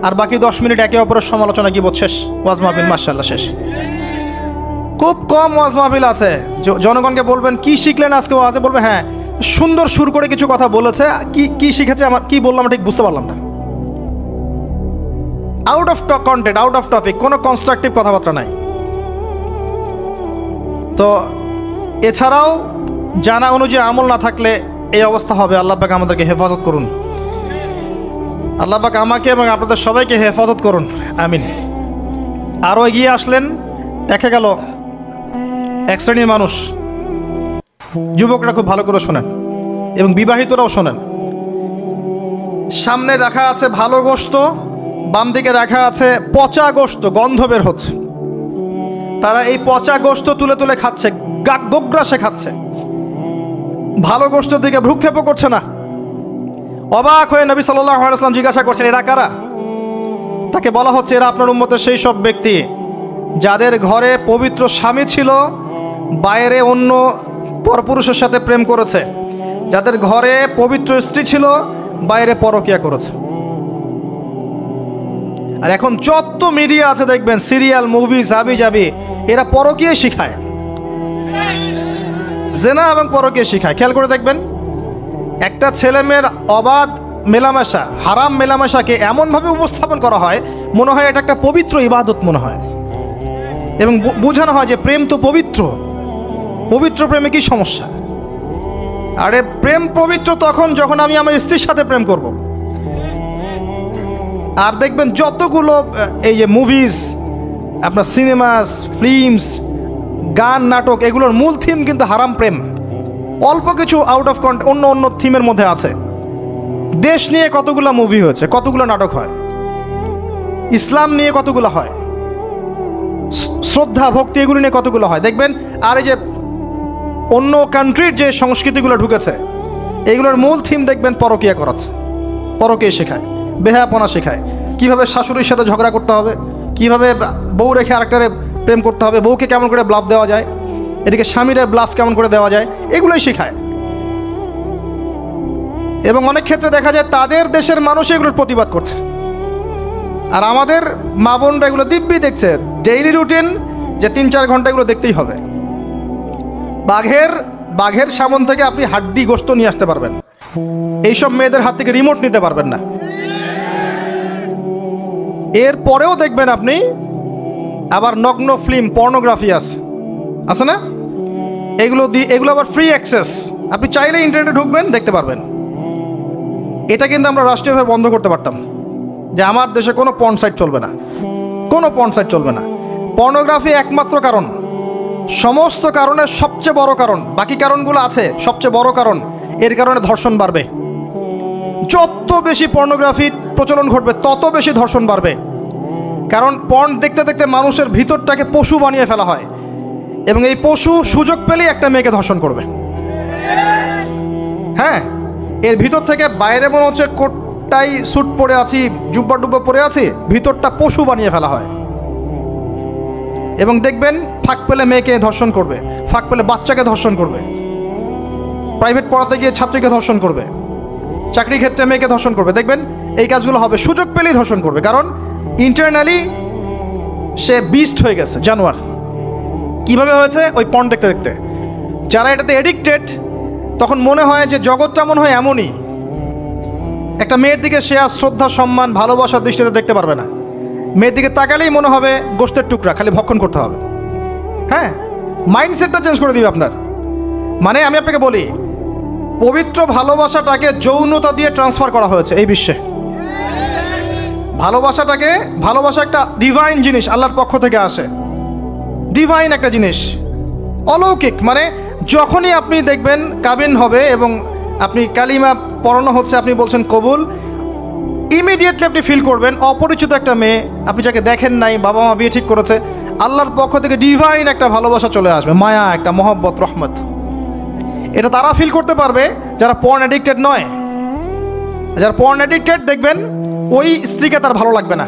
S1: আর বাকি 10 মিনিট একে অপরের সমালোচনা, কি শেষ ওয়াজ মাহফিল, মাশাআল্লাহ শেষ। খুব কম ওয়াজ মাহফিল আছে জনগণকে বলবেন কি শিখলেন আজকে ওয়াজে, বলবে হ্যাঁ সুন্দর সুর করে কিছু কথা বলেছে, কি শিখেছে, আমার কি বললাম ঠিক বুঝতে পারলাম না। Out of content, out of topic, কোনো কনস্ট্রাকটিভ কথাবার্তা নাই। তো এছাড়াও জানা অনুযায়ী আমল না থাকলে এই অবস্থা হবে। আল্লাহ পাক আমাদেরকে হেফাজত করুন, আল্লাহ পাক আমাকে এবং আপনাদের সবাইকে হেফাজত করুন, আমিন। আরও এগিয়ে আসলেন, দেখা গেল এক শ্রেণীর মানুষ, যুবকরা খুব ভালো করে শোনেন এবং বিবাহিতরাও শোনেন, সামনে রাখা আছে ভালো গোশত, বাম দিকে রাখা আছে পচা গোশত, গন্ধ বের হচ্ছে। তারা এই পচা গোশত তুলে তুলে খাচ্ছে, গোগ্রাসে খাচ্ছে, ভালো গোশতের দিকে ভ্রুক্ষেপও করছে না। অবাক হয়ে নবী সাল্লাল্লাহু আলাইহি ওয়াসাল্লাম জিজ্ঞাসা করছেন, এরা কারা? তাকে বলা হচ্ছে, এরা আপনার উম্মতের সেই সব ব্যক্তি যাদের ঘরে পবিত্র স্বামী ছিল, বাইরে অন্য পরপুরুষের সাথে প্রেম করেছে, যাদের ঘরে পবিত্র স্ত্রী ছিল, বাইরে পরকিয়া করেছে। আর এখন যত মিডিয়া আছে দেখবেন, সিরিয়াল, মুভি, জাবি জাবি, এরা পরকিয়া শিখায়, জেনা এবং পরকিয়া শিখায়। খেয়াল করে দেখবেন, একটা ছেলে মেয়ের অবাধ মেলামেশা, হারাম মেলামেশাকে এমনভাবে উপস্থাপন করা হয়, মনে হয় এটা একটা পবিত্র ইবাদত মনে হয়, এবং বোঝানো হয় যে প্রেম তো পবিত্র, পবিত্র প্রেমে কি সমস্যা? আরে প্রেম পবিত্র তখন যখন আমি আমার স্ত্রীর সাথে প্রেম করব। আর দেখবেন যতগুলো এই যে মুভিজ, আপনার সিনেমাস, ফিল্মস, গান, নাটক, এগুলোর মূল থিম কিন্তু হারাম প্রেম। অল্প কিছু আউট অফ অন্য অন্য থিমের মধ্যে আছে। দেশ নিয়ে কতগুলো মুভি হয়েছে, কতগুলো নাটক হয়, ইসলাম নিয়ে কতগুলো হয়, শ্রদ্ধা ভক্তি এগুলো নিয়ে কতগুলো হয় দেখবেন। আর এই যে অন্য কান্ট্রির যে সংস্কৃতিগুলো ঢুকেছে, এইগুলোর মূল থিম দেখবেন পরকিয়া করাচ্ছে, পরকিয়া শেখায়, বেহায়াপনা শেখায়, কিভাবে শাশুড়ির সাথে ঝগড়া করতে হবে, কিভাবে বউ রেখে আরেকটারে প্রেম করতে হবে, বউকে কেমন করে ব্লাফ দেওয়া যায়, এদিকে স্বামীরা ব্লাফ কেমন করে দেওয়া যায়, এগুলোই শেখায়। এবং অনেক ক্ষেত্রে দেখা যায় তাদের দেশের মানুষ এগুলোর প্রতিবাদ করছে, আর আমাদের মা বোনরা এগুলো দিব্যি দেখছে, ডেইলি রুটিন, যে 3-4 ঘন্টা এগুলো দেখতেই হবে। বাঘের সামন থেকে আপনি হাড্ডি গোশত নিয়ে আসতে পারবেন, এইসব মেয়েদের হাত থেকে রিমোট নিতে পারবেন না। এরপরেও দেখবেন আপনি আবার নগ্ন ফিল্ম, পর্নোগ্রাফি আছে না, এগুলো আবার ফ্রি অ্যাক্সেস, আপনি চাইলে ইন্টারনেটে ঢুকবেন, দেখতে পারবেন। এটা কিন্তু আমরা রাষ্ট্রীয়ভাবে বন্ধ করতে পারতাম, যে আমার দেশে কোনো পর্ন সাইট চলবে না, কোনো পর্ন সাইট চলবে না। পর্নোগ্রাফি একমাত্র কারণ, সমস্ত কারণের সবচেয়ে বড় কারণ, বাকি কারণগুলো আছে, সবচেয়ে বড় কারণ, এর কারণে ধর্ষণ বাড়বে। যত বেশি পর্নোগ্রাফির প্রচলন ঘটবে তত বেশি ধর্ষণ বাড়বে, কারণ পর্ন দেখতে দেখতে মানুষের ভিতরটাকে পশু বানিয়ে ফেলা হয়, এবং এই পশু সুযোগ পেলেই একটা মেয়েকে ধর্ষণ করবে। হ্যাঁ, এর ভিতর থেকে বাইরে মনে হচ্ছে কোটটাই স্যুট পরে আছি, জুব্বা ডুব্বা পরে আছি, ভিতরটা পশু বানিয়ে ফেলা হয়। এবং দেখবেন ফাঁক পেলে মেয়েকে ধর্ষণ করবে, ফাঁক পেলে বাচ্চাকে ধর্ষণ করবে, প্রাইভেট পড়াতে গিয়ে ছাত্রীকে ধর্ষণ করবে, চাকরি ক্ষেত্রে মেয়েকে ধর্ষণ করবে। দেখবেন এই কাজগুলো হবে, সুযোগ পেলেই ধর্ষণ করবে, কারণ ইন্টারনালি সে বিস্ট হয়ে গেছে, জানোয়ার। কিভাবে হয়েছে? ওই পর্ন দেখতে দেখতে। যারা এটাতে এডিক্টেড, তখন মনে হয় যে জগৎটা মনে হয় এমনই, একটা মেয়ের দিকে সে আর শ্রদ্ধা, সম্মান, ভালোবাসার দৃষ্টিতে দেখতে পারবে না। মেয়ের দিকে তাকালেই মনে হবে গোশতের টুকরা, খালি ভক্ষণ করতে হবে। হ্যাঁ, মাইন্ডসেটটা চেঞ্জ করে দিবে আপনার। মানে আমি আপনাকে বলি, পবিত্র ভালোবাসাটাকে যৌনতা দিয়ে ট্রান্সফার করা হয়েছে এই বিশ্বে। ভালোবাসা একটা ডিভাইন জিনিস, আল্লাহর পক্ষ থেকে আসে, ডিভাইন একটা জিনিস, অলৌকিক। মানে যখনই আপনি দেখবেন কাবিন হবে এবং আপনি কালিমা পড়ানো হচ্ছে, আপনি বলছেন কবুল, ইমিডিয়েটলি আপনি ফিল করবেন অপরিচিত একটা মেয়ে, আপনি যাকে দেখেন নাই, বাবা মা বিয়ে ঠিক করেছে, আল্লাহর পক্ষ থেকে ডিভাইন একটা ভালোবাসা চলে আসবে, মায়া, একটা মহব্বত, রহমত। এটা তারা ফিল করতে পারবে যারা পর্ন অ্যাডিক্টেড নয়। যারা পর্ন অ্যাডিক্টেড, দেখবেন ওই স্ত্রীকে তার ভালো লাগবে না,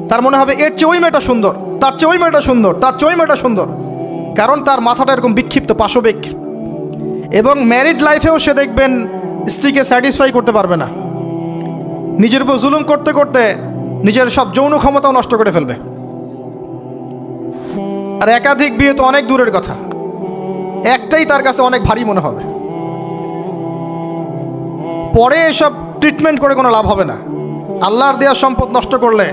S1: তার মনে হবে এর চেয়ে ওই মেয়েটা সুন্দর, তার চেয়ে ওই মেয়েটা সুন্দর, তার চেয়ে ওই মেয়েটা সুন্দর, কারণ তার মাথাটা এরকম বিক্ষিপ্ত, পাশবিক। এবং ম্যারিড লাইফেও সে দেখবেন স্ত্রীকে স্যাটিসফাই করতে পারবে না, নিজের উপর জুলুম করতে করতে নিজের সব যৌন ক্ষমতাও নষ্ট করে ফেলবে। আর একাধিক বিয়ে তো অনেক দূরের কথা, একটাই তার কাছে অনেক ভারী মনে হবে। পরে এসব ট্রিটমেন্ট করে কোনো লাভ হবে না। আল্লাহর দেওয়া সম্পদ নষ্ট করলে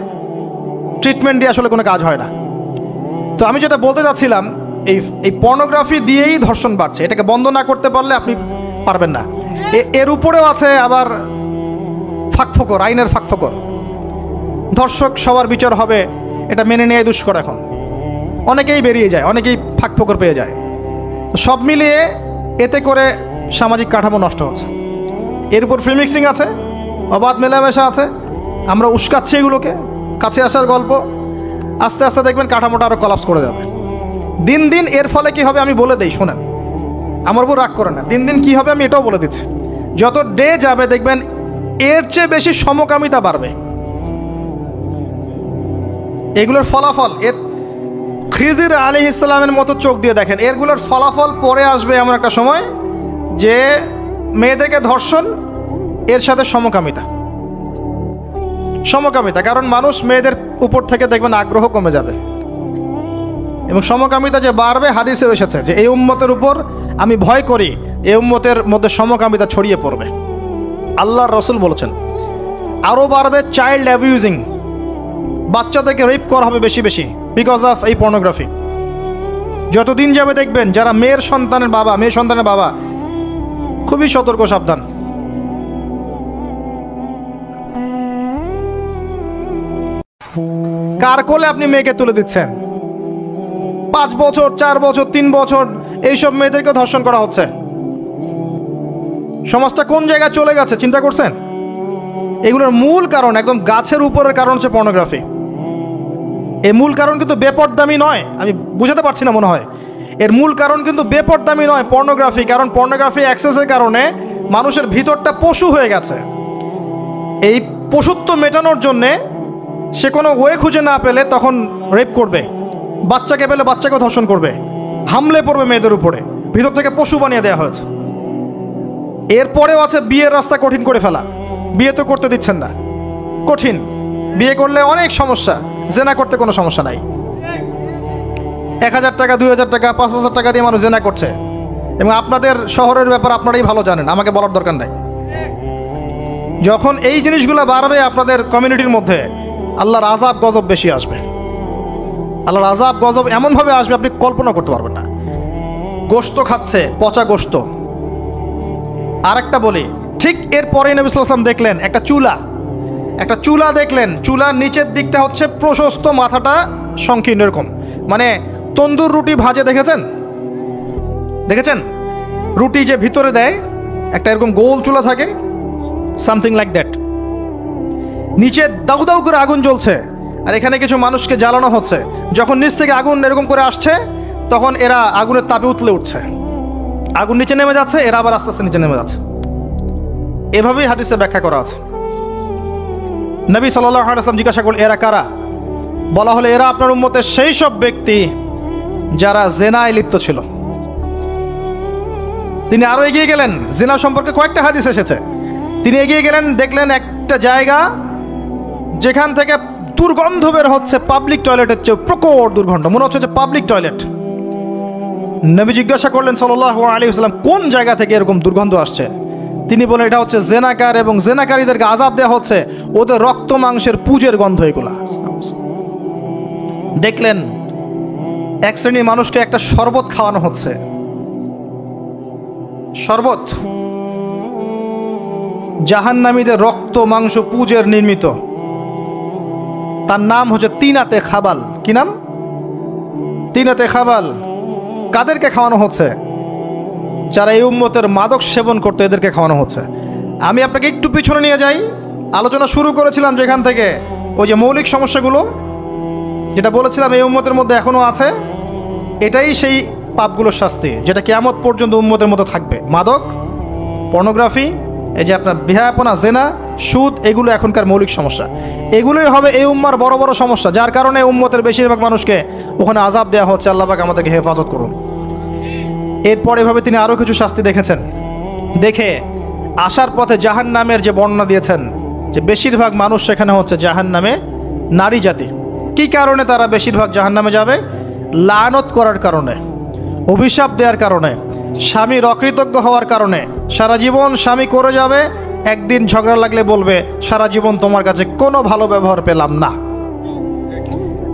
S1: ট্রিটমেন্ট দিয়ে আসলে কোনো কাজ হয় না। তো আমি যেটা বলতে চাচ্ছিলাম, এই পর্নোগ্রাফি দিয়েই ধর্ষণ বাড়ছে, এটাকে বন্ধ না করতে পারলে আপনি পারবেন না। এর উপরেও আছে আবার ফাঁকফোকর, আইনের ফাঁকফোকর। ধর্ষক সবার বিচার হবে, এটা মেনে নেওয়া দুষ্কর। এখন অনেকেই বেরিয়ে যায়, অনেকেই ফাঁকফোকর পেয়ে যায়। সব মিলিয়ে এতে করে সামাজিক কাঠামো নষ্ট হচ্ছে। এর উপর ফ্রি মিক্সিং আছে, অবাধ মেলামেশা আছে, আমরা উস্কাচ্ছি এগুলোকে, কাছে আসার গল্প। আস্তে আস্তে দেখবেন কাঠামোটা আরও কলাপস করে যাবে দিন দিন। এর ফলে কি হবে আমি বলে দেই, শোনেন, আমার উপর রাগ করে না। দিন দিন কি হবে আমি এটাও বলে দিচ্ছি। যত ডে যাবে দেখবেন এর চেয়ে বেশি সমকামিতা বাড়বে। এগুলোর ফলাফল, এর খিজির আলাইহিস সালামের মতো চোখ দিয়ে দেখেন, এরগুলোর ফলাফল পরে আসবে এমন একটা সময় যে মেয়েদেরকে ধর্ষণ, এর সাথে সমকামিতা। কারণ মানুষ মেয়েদের উপর থেকে দেখবেন আগ্রহ কমে যাবে, এবং সমকামিতা যে বাড়বে, হাদিসে এসেছে যে এই উম্মতের উপর আমি ভয় করি এই উম্মতের মধ্যে সমকামিতা ছড়িয়ে পড়বে। আল্লাহর রাসূল বলেছেন আরও বাড়বে চাইল্ড অ্যাবিউজিং, বাচ্চাদেরকে রেপ করা হবে বেশি বেশি বিকজ অফ এই পর্নোগ্রাফি। যতদিন যাবে দেখবেন যারা মেয়ে সন্তানের বাবা খুবই সতর্ক, সাবধান। কার কোলে আপনি মেয়েকে তুলে দিচ্ছেন? 5 বছর, 4 বছর, 3 বছর এইসব মেয়েদেরকে ধর্ষণ করা হচ্ছে। সমাজটা কোন জায়গায় চলে গেছে চিন্তা করছেন? এগুলোর মূল কারণ, একদম গাছের উপরের কারণ হচ্ছে পর্নোগ্রাফি। এই মূল কারণ কিন্তু বেপরদামি নয়, আমি বুঝাতে পারছি না মনে হয়। এর মূল কারণ কিন্তু বেপরদামি নয়, পর্নোগ্রাফি। কারণ পর্নোগ্রাফি অ্যাক্সেসের কারণে মানুষের ভিতরটা পশু হয়ে গেছে। এই পশুত্ব মেটানোর জন্যে সে কোনো ওয়ে খুঁজে না পেলে তখন রেপ করবে, বাচ্চাকে পেলে বাচ্চাকেও ধর্ষণ করবে, হামলে পড়বে মেয়েদের উপরে, ভিতর থেকে পশু বানিয়ে দেওয়া হয়েছে। এরপরেও আছে বিয়ের রাস্তা কঠিন করে ফেলা, বিয়ে তো করতে দিচ্ছেন না, কঠিন, বিয়ে করলে অনেক সমস্যা, জেনা করতে কোনো সমস্যা নাই। 1000 টাকা, 2000 টাকা, 5000 টাকা দিয়ে মানুষ জেনা করছে, এবং আপনাদের শহরের ব্যাপার আপনারাই ভালো জানেন, আমাকে বলার দরকার নাই। যখন এই জিনিসগুলো বাড়বে আপনাদের কমিউনিটির মধ্যে, আল্লাহর আযাব গজব বেশি আসবে। আল্লাহর আযাব গজব এমনভাবে আসবে আপনি কল্পনা করতে পারবেন না। গোশত খাচ্ছে, পচা গোশত। আরেকটা বলি, ঠিক এরপরে নবী সাল্লাল্লাহু আলাইহি ওয়াসাল্লাম দেখলেন একটা চুলা দেখলেন, চুলার নিচের দিকটা হচ্ছে প্রশস্ত, মাথাটা সংকীর্ণ এরকম, মানে তন্দুর রুটি ভাজে দেখেছেন রুটি যে ভিতরে দেয় একটা এরকম গোল চুলা থাকে, সামথিং লাইক দ্যাট। নিচে দাউ দাউ করে আগুন জ্বলছে, আর এখানে কিছু মানুষকে জ্বালানো হচ্ছে। যখন নিচ থেকে আগুন এরকম করে আসছে, তখন এরা আগুনের তাপে উতলে উঠছে, আগুন নিচে নেমে যাচ্ছে, এরা আবার আস্তে আস্তে নিচে নেমে যাচ্ছে। এভাবেই হাদিসে ব্যাখ্যা করা আছে। নবী সাল্লাল্লাহু আলাইহি ওয়াসাল্লাম জিজ্ঞাসা করলেন, এরা কারা? বলা হলো, এরা আপনার উম্মতের সেই সব ব্যক্তি যারা জেনায় লিপ্ত ছিল। তিনি আরো এগিয়ে গেলেন, জেনা সম্পর্কে কয়েকটা হাদিস এসেছে। তিনি এগিয়ে গেলেন, দেখলেন একটা জায়গা যেখান থেকে দুর্গন্ধ বের হচ্ছে, পাবলিক টয়লেটের চেয়ে প্রকট দুর্গন্ধ, মনে হচ্ছে যে পাবলিক টয়লেট। নবী জিজ্ঞাসা করলেন সাল্লাল্লাহু আলাইহি ওয়াসাল্লাম, কোন জায়গা থেকে এরকম দুর্গন্ধ আসছে? তিনি বলেন, এটা হচ্ছে জেনাকার, এবং জেনাকারীদেরকে আযাব দেওয়া হচ্ছে, ওদের রক্ত মাংসের পুজের গন্ধ এগুলা। দেখলেন এক শ্রেণীর মানুষকে একটা শরবত খাওয়ানো হচ্ছে, শরবত জাহান্নামীদের রক্ত মাংস পুজের নির্মিত, তার নাম হচ্ছে তিনাতে খাবাল। কি নাম? তিনাতে খাবাল। কাদেরকে খাওয়ানো হচ্ছে? যারা এই উম্মতের মাদক সেবন করতে, এদেরকে খাওয়ানো হচ্ছে। আমি আপনাকে একটু পিছনে নিয়ে যাই, আলোচনা শুরু করেছিলাম যেখান থেকে, ওই যে মৌলিক সমস্যাগুলো যেটা বলেছিলাম এই উম্মতের মধ্যে এখনো আছে, এটাই সেই পাপগুলোর শাস্তি যেটা কিয়ামত পর্যন্ত উম্মতের মধ্যে থাকবে। মাদক, পর্নোগ্রাফি, এই যে আপনার বিহায়াপনা, জেনা, সুদ, এগুলো এখনকার মৌলিক সমস্যা। এগুলোই হবে এই উম্মার বড় বড় সমস্যা, যার কারণে উম্মতের বেশিরভাগ মানুষকে ওখানে আযাব দেওয়া হচ্ছে। আল্লাহ পাক আমাদেরকে হেফাজত করুন। এরপর এভাবে তিনি আরও কিছু শাস্তি দেখেছেন, দেখে আসার পথে জাহান্নামের যে বর্ণনা দিয়েছেন, যে বেশিরভাগ মানুষ সেখানে হচ্ছে জাহান্নামে নারী জাতি। কি কারণে তারা বেশিরভাগ জাহান্নামে যাবে? লানত করার কারণে, অভিশাপ দেওয়ার কারণে, স্বামীর অকৃতজ্ঞ হওয়ার কারণে। সারা জীবন স্বামী করে যাবে, একদিন ঝগড়া লাগলে বলবে সারা জীবন তোমার কাছে কোনো ভালো ব্যবহার পেলাম না।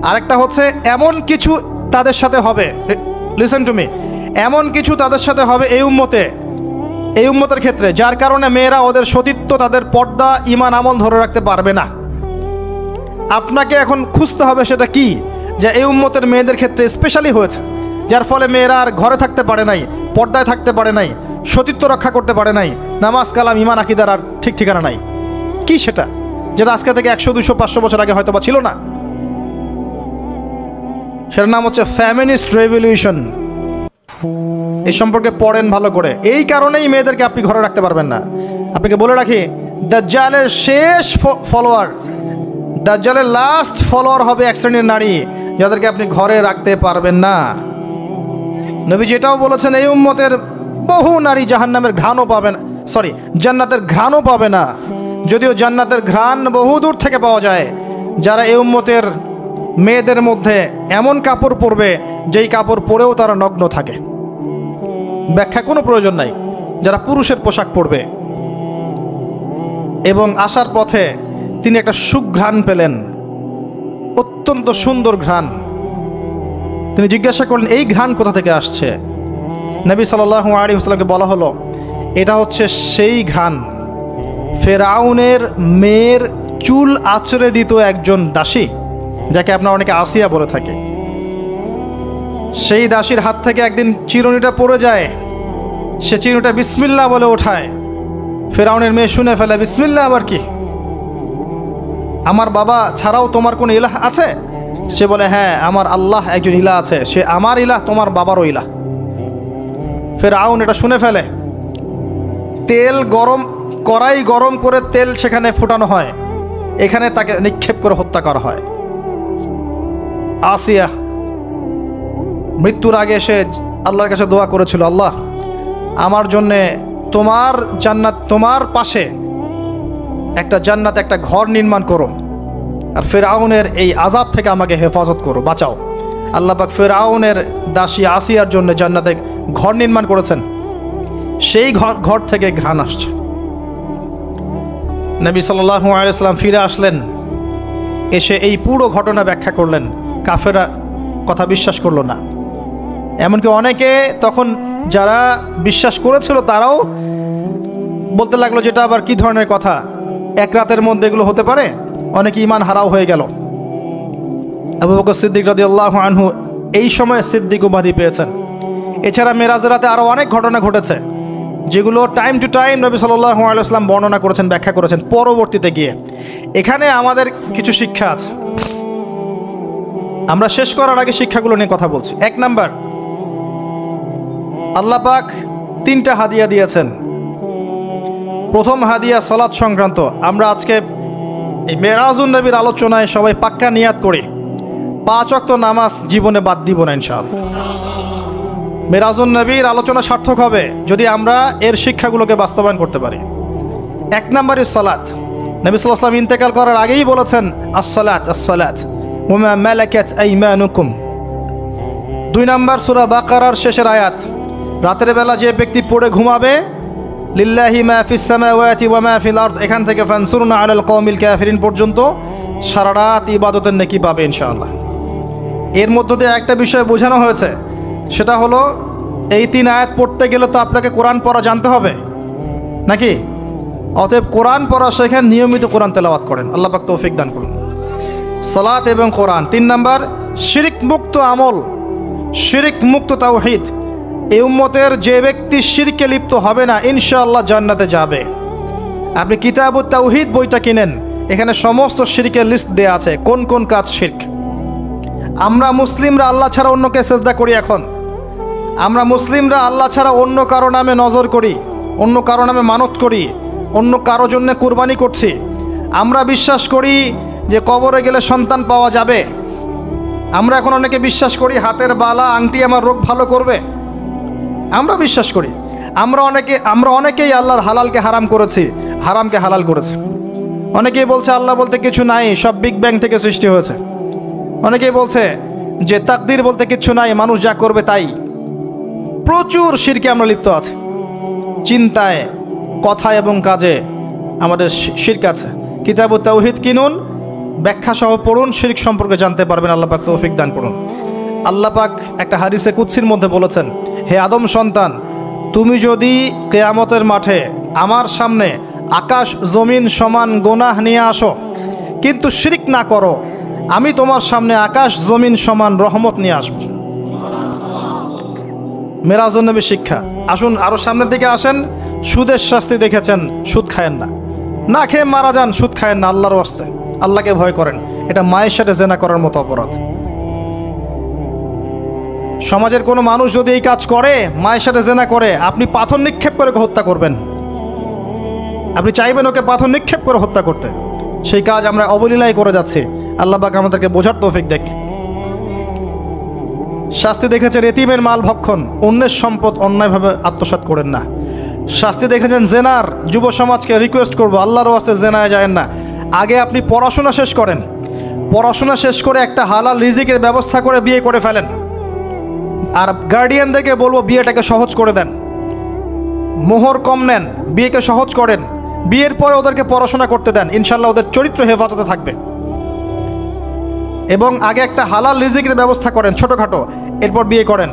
S1: আরেকটা হচ্ছে এমন কিছু তাদের সাথে হবে, লিসেন টু মি, এমন কিছু তাদের সাথে হবে এই উম্মতের ক্ষেত্রে, যার কারণে মেয়েরা ওদের সতীত্ব, তাদের পর্দা, ঈমান, আমল ধরে রাখতে পারবে না। আপনাকে এখন খুঁজতে হবে সেটা কি, যে এই উম্মতের মেয়েদের ক্ষেত্রে স্পেশালি হয়েছে, যার ফলে মেয়েরা আর ঘরে থাকতে পারে নাই, পর্দায় থাকতে পারে নাই, সতীত্ব রক্ষা করতে পারে নাই, নামাজ, কালাম, ঈমান, আকীদার আর ঠিক ঠিকানা নাই। কি সেটা, যেটা আজকে থেকে 100, 200, 500 বছর আগে হয়তো বা ছিল না? সেটার নাম হচ্ছে ফ্যামিনিস্ট রেভলিউশন। এই সম্পর্কে পড়েন ভালো করে। এই কারণেই মেয়েদেরকে আপনি ঘরে রাখতে পারবেন না। আপনাকে বলে রাখি, দাজ্জালের শেষ ফলোয়ার, দাজ্জালের লাস্ট ফলোয়ার হবে এক শ্রেণীর নারী, যাদেরকে আপনি ঘরে রাখতে পারবেন না। নবী যেটাও বলেছেন, এই উম্মতের বহু নারী জাহান্নামের ঘ্রাণও পাবে না, জান্নাতের ঘ্রাণও পাবে না, যদিও জান্নাতের ঘ্রাণ বহু দূর থেকে পাওয়া যায়। যারা এই উম্মতের মেয়েদের মধ্যে এমন কাপড় পরবে যেই কাপড় পরেও তারা নগ্ন থাকে, ব্যাখ্যা কোনো প্রয়োজন নাই, যারা পুরুষের পোশাক পরবে। এবং আসার পথে তিনি একটা সুঘ্রাণ পেলেন, অত্যন্ত সুন্দর ঘ্রাণ। তিনি জিজ্ঞাসা করলেন, এই ঘ্রাণ কোথা থেকে আসছে? নবী সাল্লাল্লাহু আলাইহি ওয়াসাল্লামকে বলা হলো, এটা হচ্ছে সেই ঘ্রাণ ফেরাউনের মেয়ের চুল আঁচড়ে দিত একজন দাসী, যাকে আপনারা অনেকে আসিয়া বলে থাকে। সেই দাসীর হাত থেকে একদিন চিরুনিটা পড়ে যায়, সে চিরুনিটা বিসমিল্লাহ বলে ওঠায়। ফেরাউনের মেয়ে শুনে ফেলে, বিসমিল্লাহ আবার কি? আমার বাবা ছাড়াও তোমার কোন ইলাহ আছে? সে বলে, হ্যাঁ, আমার আল্লাহ একজন ইলাহ আছে, সে আমার ইলাহ, তোমার বাবারও ইলাহ। ফেরাউন এটা শুনে ফেলে। তেল গরম, কড়াই গরম করে তেল সেখানে ফুটানো হয়, এখানে তাকে নিক্ষেপ করে হত্যা করা হয়। আসিয়া মৃত্যুর আগে সে আল্লাহর কাছে দোয়া করেছিল, আল্লাহ, আমার জন্যে তোমার জান্নাত, তোমার পাশে একটা জান্নাত, একটা ঘর নির্মাণ করো, আর ফিরআউনের এই আযাব থেকে আমাকে হেফাজত করো, বাঁচাও। আল্লাহ পাক ফিরআউনের দাসী আসিয়ার জন্য জান্নাতে ঘর নির্মাণ করেছেন, সেই ঘর থেকে ঘ্রাণ আসছে। নবী সাল্লাল্লাহু আলাইহি ওয়াসাল্লাম ফিরে আসলেন, এসে এই পুরো ঘটনা ব্যাখ্যা করলেন। কাফেররা কথা বিশ্বাস করলো না, এমনকি অনেকে তখন যারা বিশ্বাস করেছিল তারাও বলতে লাগলো যেটা আবার কি ধরনের কথা, এক রাতের মধ্যে এগুলো হতে পারে। অনেকে ঈমান হারাও হয়ে গেল। আবু বকর সিদ্দিক রাদিয়াল্লাহু আনহু এই সময় সিদ্দিক উপাধি পেয়েছেন। এছাড়া মেরাজের রাতে আরও অনেক ঘটনা ঘটেছে, যেগুলো টাইম টু টাইম নবী সাল্লাল্লাহু আলাইহি ওয়াসাল্লাম বর্ণনা করেছেন, ব্যাখ্যা করেছেন পরবর্তীতে গিয়ে। এখানে আমাদের কিছু শিক্ষা আছে, আমরা শেষ করার আগে শিক্ষাগুলো নিয়ে কথা বলছি। 1 নাম্বার, আল্লাহ পাক 3টা হাদিয়া দিয়েছেন। প্রথম হাদিয়া সালাত সংক্রান্ত। আমরা আজকে এই মেরাজুন নবীর আলোচনায় সবাই পাক্কা নিয়াত করি 5 ওয়াক্ত নামাজ জীবনে বাদ দিব না ইনশাআল্লাহ। মেরাজুন নবীর আলোচনা সার্থক হবে যদি আমরা এর শিক্ষাগুলোকে বাস্তবায়ন করতে পারি। 1 নম্বরে সালাত। নবী সাল্লাল্লাহু আলাইহি ওয়াসাল্লাম ইন্তেকাল করার আগেই বলেছেন আসসালাত আসসালাত ওয়া মা মালাকাত আইমানুকুম। 2 নম্বর সূরা বাকারার শেষের আয়াত, রাতের বেলা যে ব্যক্তি পড়ে ঘুমাবে লিল্লাহি মা ফিস সামাওয়াতি ওয়া মা ফিল আরদ, এখান থেকে ফানসুরনা আলাল কওমিল কাফিরিন পর্যন্ত সারা রাত ইবাদতের নেকি পাবে ইনশাআল্লাহ। এর মধ্য দিয়ে একটা বিষয় বোঝানো হয়েছে, সেটা হলো এই 3 আয়াত পড়তে গেলে তো আপনাকে কোরআন পড়া জানতে হবে নাকি? অতএব কোরআন পড়া শেখেন, নিয়মিত কোরআন তেলাওয়াত করেন, আল্লাহ পাক তৌফিক দান করুন। সালাত এবং কোরআন। 3 নাম্বার শিরক মুক্ত আমল, শিরক মুক্ত তাওহীদ। এই উম্মতের যে ব্যক্তি শিরকে লিপ্ত হবে না ইনশাআল্লাহ জান্নাতে যাবে। আপনি কিতাবুত তাওহীদ বইটা কিনেন, এখানে সমস্ত শিরকের লিস্ট দেয়া আছে, কোন কোন কাজ শিরক। আমরা মুসলিমরা আল্লাহ ছাড়া অন্যকে সেজদা করি। এখন আমরা মুসলিমরা আল্লাহ ছাড়া অন্য কারো নামে নজর করি, অন্য কারো নামে মানত করি, অন্য কারো জন্য কুরবানি করছি। আমরা বিশ্বাস করি যে কবরে গেলে সন্তান পাওয়া যাবে। আমরা এখন অনেকে বিশ্বাস করি হাতের বালা আংটি আমার রোগ ভালো করবে। আমরা বিশ্বাস করি। আমরা অনেকেই আল্লাহর হালালকে হারাম করেছি, হারামকে হালাল করেছি। অনেকেই বলছে আল্লাহ বলতে কিছু নাই, সব বিগ ব্যাং থেকে সৃষ্টি হয়েছে। অনেকেই বলছে যে তাকদির বলতে কিছু নাই, মানুষ যা করবে তাই। প্রচুর শিরকে আমরা লিপ্ত আছি। চিন্তায়, কথায় এবং কাজে আমাদের শিরক আছে। কিতাবুত তাওহীদ কিনুন, ব্যাখ্যা সহ পড়ুন, শিরক সম্পর্কে জানতে পারবেন। আল্লাহ পাক তৌফিক দান করুন। আল্লাহ পাক একটা হাদিসে কুদসির মধ্যে বলেছেন, হে আদম সন্তান, তুমি যদি কিয়ামতের মাঠে আমার সামনে আকাশ জমিন সমান গুনাহ নিয়ে আসো কিন্তু শিরক না করো, আমি তোমার সামনে আকাশ জমিন সমান রহমত নিয়ে আসব। মেরাজুন নবী শিক্ষা। আসুন আরো সামনের দিকে আসেন। সুদের শাস্তি দেখেছেন, সুদ খায়েন না, না খেয়ে মারা যান, সুদ খায়েন না, আল্লাহর ওয়াস্তে আল্লাহকে ভয় করেন। এটা মায়ের সাথে জেনা করার মতো অপরাধ। সমাজের কোনো মানুষ যদি এই কাজ করে, মায়ের সাথে জেনা করে, আপনি পাথর নিক্ষেপ করে হত্যা করবেন। আপনি চাইবেন ওকে পাথর নিক্ষেপ করে হত্যা করতে। সেই কাজ আমরা অবলীলায় করে যাচ্ছি। আল্লাহ পাক আমাদেরকে বোঝার তৌফিক দেখ। শাস্তি দেখেছেন এতিমের মাল ভক্ষণ, অন্যের সম্পদ অন্যায়ভাবে আত্মসাৎ করেন না। শাস্তি দেখেছেন জেনার। যুব সমাজকে রিকোয়েস্ট করবো, আল্লাহর ওয়াস্তে জেনায় যায়েন না। আগে আপনি পড়াশোনা শেষ করেন, পড়াশোনা শেষ করে একটা হালাল রিজিকের ব্যবস্থা করে বিয়ে করে ফেলেন। আর গার্ডিয়ানদেরকে বলবো বিয়েটাকে সহজ করে দেন, মোহর কম নেন, বিয়েকে সহজ করেন। বিয়ের পরে ওদেরকে পড়াশোনা করতে দেন, ইনশাল্লাহ ওদের চরিত্র হেফাজতে থাকবে। এবং আগে একটা হালাল রিজিকের ব্যবস্থা করেন ছোটোখাটো, এরপর বিয়ে করেন।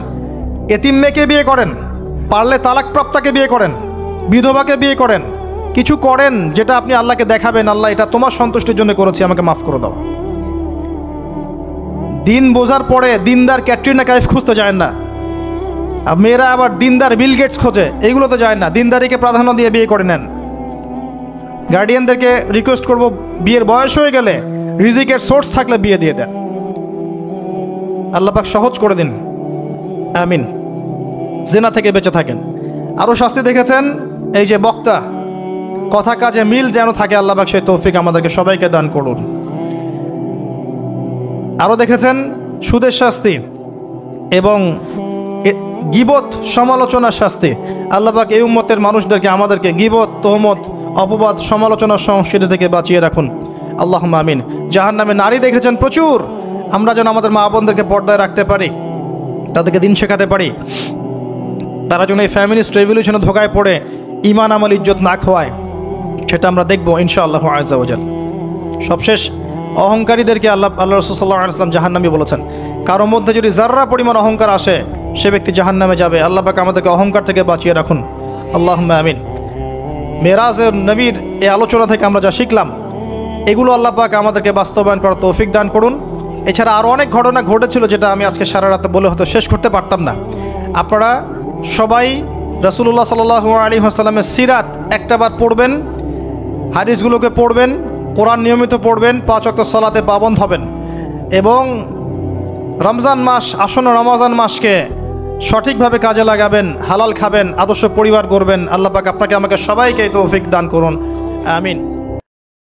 S1: এতিম মেয়েকে বিয়ে করেন, পারলে তালাকপ্রাপ্তাকে বিয়ে করেন, বিধবাকে বিয়ে করেন। কিছু করেন যেটা আপনি আল্লাহকে দেখাবেন, আল্লাহ এটা তোমার সন্তুষ্টির জন্য করেছি, আমাকে মাফ করে দাও। দিন বোঝার পরে দিনদার ক্যাটরিনা কাইফ খুঁজতে যায় না। মেয়েরা আবার দিনদার বিল গেটস খোঁজে, এইগুলোতে যায় না। দিনদারিকে প্রাধান্য দিয়ে বিয়ে করে নেন। গার্ডিয়ানদেরকে রিকোয়েস্ট করব, বিয়ের বয়স হয়ে গেলে রিজিকের সোর্স থাকলে বিয়ে দিয়ে দেন। আল্লাহ পাক সহজ করে দিন, আমিন। জেনা থেকে বেঁচে থাকেন। আরও শাস্তি দেখেছেন এই যে বক্তা, কথা কাজে মিল যেন থাকে, আল্লাহ পাক সেই তৌফিক আমাদেরকে সবাইকে দান করুন। আরও দেখেছেন সুদের শাস্তি এবং গীবত সমালোচনার শাস্তি। আল্লাহ পাক এই উম্মতের মানুষদেরকে আমাদেরকে গীবত, তহমত, অপবাদ, সমালোচনার সংস্কৃতি থেকে বাঁচিয়ে রাখুন। আল্লাহুম্মা আমিন। জাহান্নামে নারী দেখেছেন প্রচুর, আমরা যেন আমাদের মা বোনদেরকে পর্দায় রাখতে পারি, তাদেরকে দিন শেখাতে পারি, তারা যেন এই ফ্যামিলিস্ট রেভলিউশনে ধোকায় পড়ে ইমান আমল ইজ্জত না খোয়ায়, সেটা আমরা দেখবো ইনশাআল্লাহু আযজা ওয়া জাল। সবশেষ অহংকারীদেরকে আল্লাহ রাসূল সাল্লাল্লাহু আলাইহি ওয়াসাল্লাম জাহান্নামী বলেছেন। কারোর মধ্যে যদি যাররা পরিমাণ অহংকার আসে, সে ব্যক্তি জাহান্নামে যাবে। আল্লাহ পাক আমাদেরকে অহংকার থেকে বাঁচিয়ে রাখুন। আল্লাহুম্মা আমিন। মেরাজের নবীর এই আলোচনা থেকে আমরা যা শিখলাম, এগুলো আল্লাহ পাক আমাদেরকে বাস্তবায়ন করার তৌফিক দান করুন। এছাড়া আরও অনেক ঘটনা ঘটেছিল যেটা আমি আজকে সারা রাতে বলে হয়তো শেষ করতে পারতাম না। আপনারা সবাই রাসূলুল্লাহ সাল্লাল্লাহু আলাইহি ওয়াসাল্লামের সিরাত একটাবার পড়বেন, হাদিসগুলোকে পড়বেন, কোরআন নিয়মিত পড়বেন, 5 ওয়াক্ত সালাতে পাবন্দ হবেন এবং রমজান মাস, আসন্ন রমজান মাসকে সঠিকভাবে কাজে লাগাবেন, হালাল খাবেন, আদর্শ পরিবার গড়বেন। আল্লাহ পাক আপনাকে আমাকে সবাইকে তৌফিক দান করুন। আমিন।